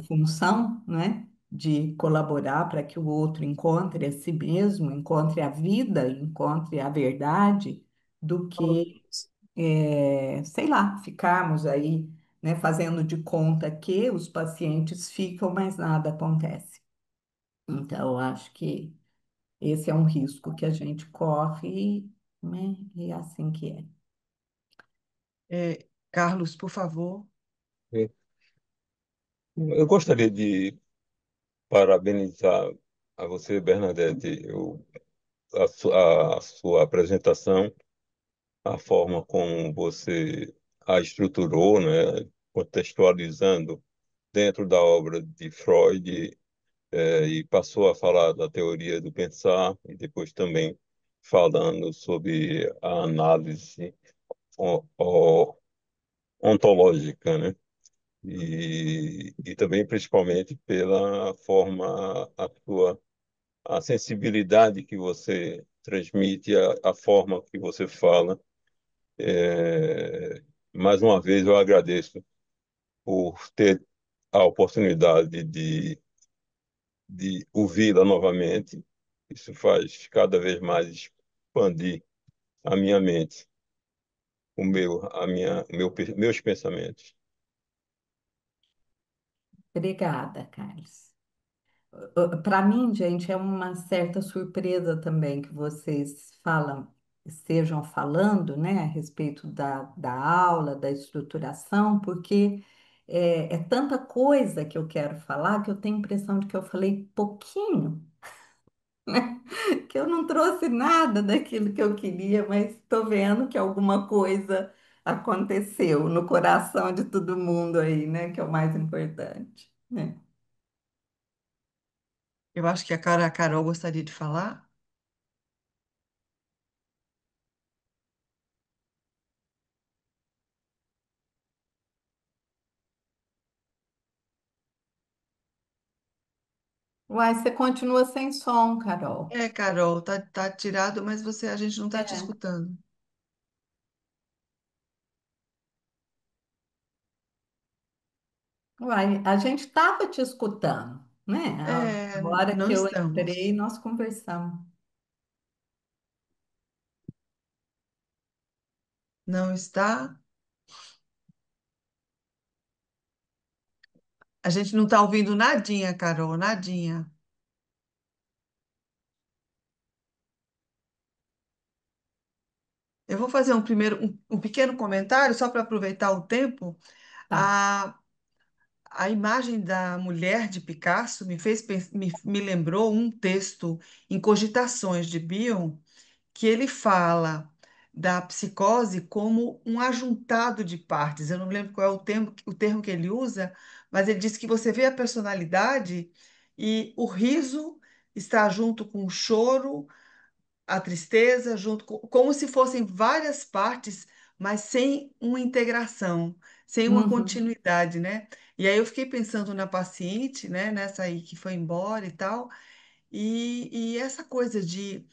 função, né, de colaborar para que o outro encontre a si mesmo, encontre a vida, encontre a verdade, do que, sei lá, ficarmos aí, né, fazendo de conta que os pacientes ficam, mas nada acontece. Então, eu acho que esse é um risco que a gente corre, né, e é assim que é. Carlos, por favor. Eu gostaria de parabenizar a você, Bernadette, a sua apresentação, a forma como você a estruturou, né, contextualizando dentro da obra de Freud, e passou a falar da teoria do pensar e depois também falando sobre a análise o- o- ontológica, né? E também principalmente pela forma, a sensibilidade que você transmite, a forma que você fala. Mais uma vez eu agradeço por ter a oportunidade de ouvi-la novamente. Isso faz cada vez mais expandir a minha mente, meus pensamentos. Obrigada, Carlos. Para mim, gente, é uma certa surpresa também que vocês estejam falando, né, a respeito da aula, da estruturação, porque é tanta coisa que eu quero falar que eu tenho a impressão de que eu falei pouquinho, que eu não trouxe nada daquilo que eu queria, mas estou vendo que alguma coisa aconteceu no coração de todo mundo aí, né, que é o mais importante, né? Eu acho que a Carol gostaria de falar. Uai, você continua sem som, Carol. Carol, tá tirado, mas a gente não está te É. escutando. Uai, a gente estava te escutando, né? A hora Não que eu entrei, estamos. nós conversamos. Não está? A gente não está ouvindo nadinha, Carol, nadinha. eu vou fazer um pequeno comentário só para aproveitar o tempo. Tá. A imagem da mulher de Picasso me lembrou um texto em Cogitações de Bion, que ele fala da psicose como um ajuntado de partes. Eu não lembro qual é o termo que ele usa, mas ele diz que você vê a personalidade e o riso está junto com o choro, a tristeza, como se fossem várias partes, mas sem uma integração, sem uma Uhum, continuidade, né? E aí eu fiquei pensando na paciente, né, nessa aí que foi embora e tal, e essa coisa de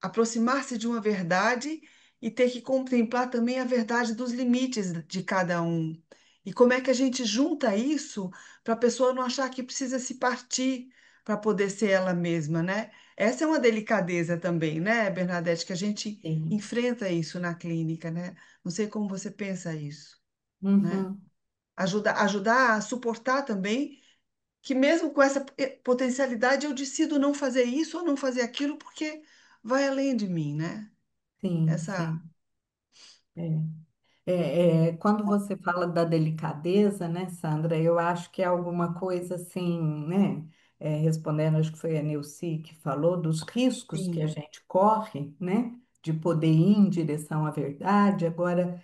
aproximar-se de uma verdade e ter que contemplar também a verdade dos limites de cada um. E como é que a gente junta isso para a pessoa não achar que precisa se partir para poder ser ela mesma, né? Essa é uma delicadeza também, né, Bernadette, que a gente sim. enfrenta isso na clínica, né? Não sei como você pensa isso, né? Uhum, Ajudar a suportar também que mesmo com essa potencialidade eu decido não fazer isso ou não fazer aquilo porque vai além de mim, né? sim, Essa, sim. Quando você fala da delicadeza, né, Sandra, eu acho que é alguma coisa assim, né? Respondendo, acho que foi a Neuci que falou dos riscos que a sim, gente corre, né, de poder ir em direção à verdade. Agora,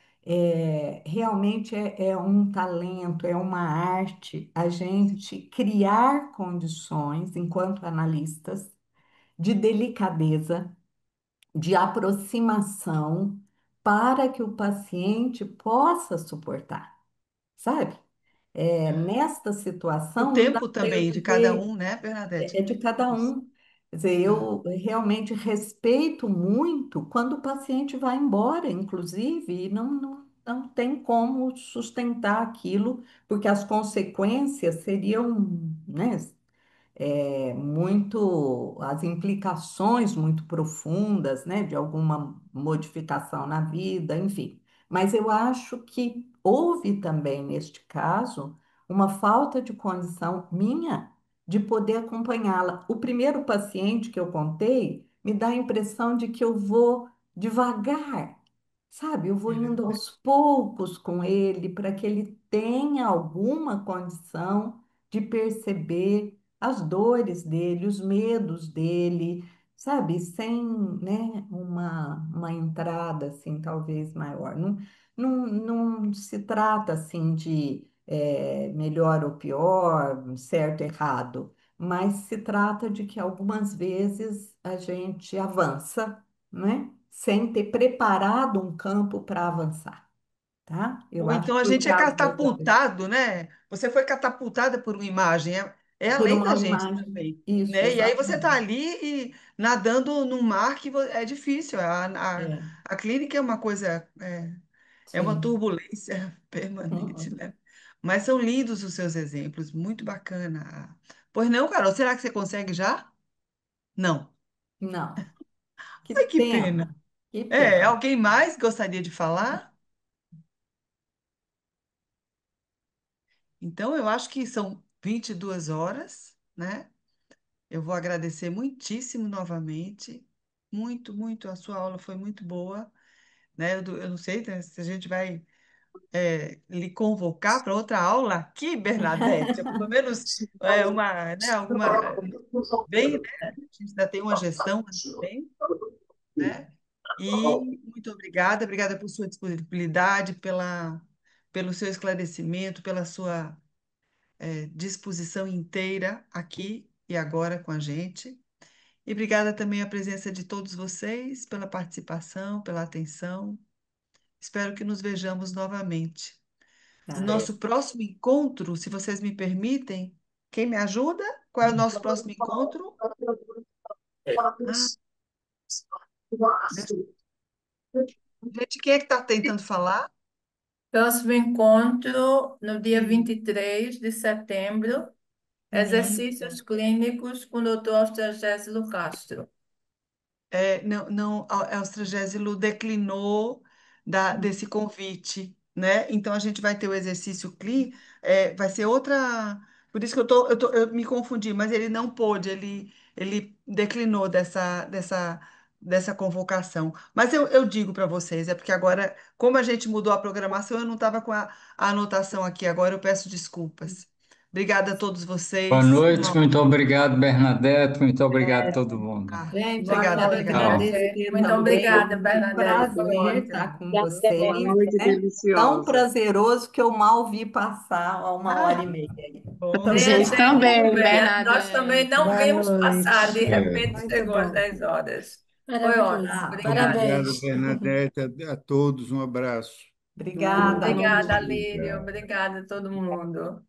realmente é um talento, é uma arte a gente criar condições, enquanto analistas, de delicadeza, de aproximação para que o paciente possa suportar, sabe? Nesta o situação, não dá tempo para eu também de cada dizer, um, né, Bernadette? é de cada Isso. um. Quer dizer, Ah, eu realmente respeito muito quando o paciente vai embora, inclusive, e não tem como sustentar aquilo, porque as consequências seriam, né, as implicações muito profundas, né, de alguma modificação na vida, enfim. Mas eu acho que houve também, neste caso, uma falta de condição minha de poder acompanhá-la. O primeiro paciente que eu contei me dá a impressão de que eu vou devagar, sabe? Eu vou é indo verdade. aos poucos com ele para que ele tenha alguma condição de perceber as dores dele, os medos dele, sabe? Sem, né, uma entrada assim, talvez maior. Não se trata assim de melhor ou pior, certo, errado, mas se trata de que algumas vezes a gente avança, né? Sem ter preparado um campo para avançar, tá? Eu Ou acho então a que o gente é caso da catapultado, né? Você foi catapultada por uma imagem, é por além da uma gente imagem, também, isso, né? E aí você está exatamente. ali e nadando num mar que é difícil. É, A clínica é uma coisa, é uma sim. turbulência permanente, Uhum. né? Mas são lindos os seus exemplos, muito bacana. Pois não, Carol? Será que você consegue já? Não. Não, que Ai, que pena. pena, que pena. Alguém mais gostaria de falar? Então, eu acho que são 22 horas, né? Eu vou agradecer muitíssimo novamente. Muito, muito. A sua aula foi muito boa, né? Eu não sei, né, se a gente vai lhe convocar para outra aula aqui, Bernadette. Ou pelo menos uma, né, alguma. Bem, né? A gente ainda tem uma gestão ano que vem, né? E muito obrigada, obrigada por sua disponibilidade, pelo seu esclarecimento, pela sua disposição inteira aqui e agora com a gente. E obrigada também a presença de todos vocês, pela participação, pela atenção. Espero que nos vejamos novamente. O Tá. nosso próximo encontro, se vocês me permitem, quem me ajuda? Qual é o nosso próximo encontro? Ah, gente, quem é que está tentando falar? Próximo encontro no dia Sim, 23 de setembro, isso. exercícios clínicos com o doutor Austragésilo Castro. Não, não, a Austragésilo declinou desse convite, né? Então a gente vai ter o exercício clean, vai ser outra. Por isso que eu me confundi, mas ele não pôde, ele declinou dessa convocação. Mas eu digo para vocês, é porque agora, como a gente mudou a programação, eu não estava com a anotação aqui agora, eu peço desculpas. Obrigada a todos Boa vocês. noite, muito obrigado, Bernadette, muito obrigado a todo mundo. Ah, Gente, eu Boa obrigada, quero noite, obrigada. Tchau. agradecer Muito também. obrigada, Foi um Bernadette. Foi prazer estar ótimo. com Uma vocês, noite né? Tão deliciosa. prazeroso que eu mal vi passar uma hora Ah, e meia aí. bom, A Nem a gente gente também, também. Nós também Bernadette. não Boa vimos passar, de noite. É. repente Muito chegou às bom. 10 horas. Foi ótimo, Maravilhoso. Ah, Muito obrigada. obrigado, Parabéns. Bernadette, a todos um abraço. obrigada, Boa Obrigada, noite. Lúcia. Lírio. Obrigada a todo mundo.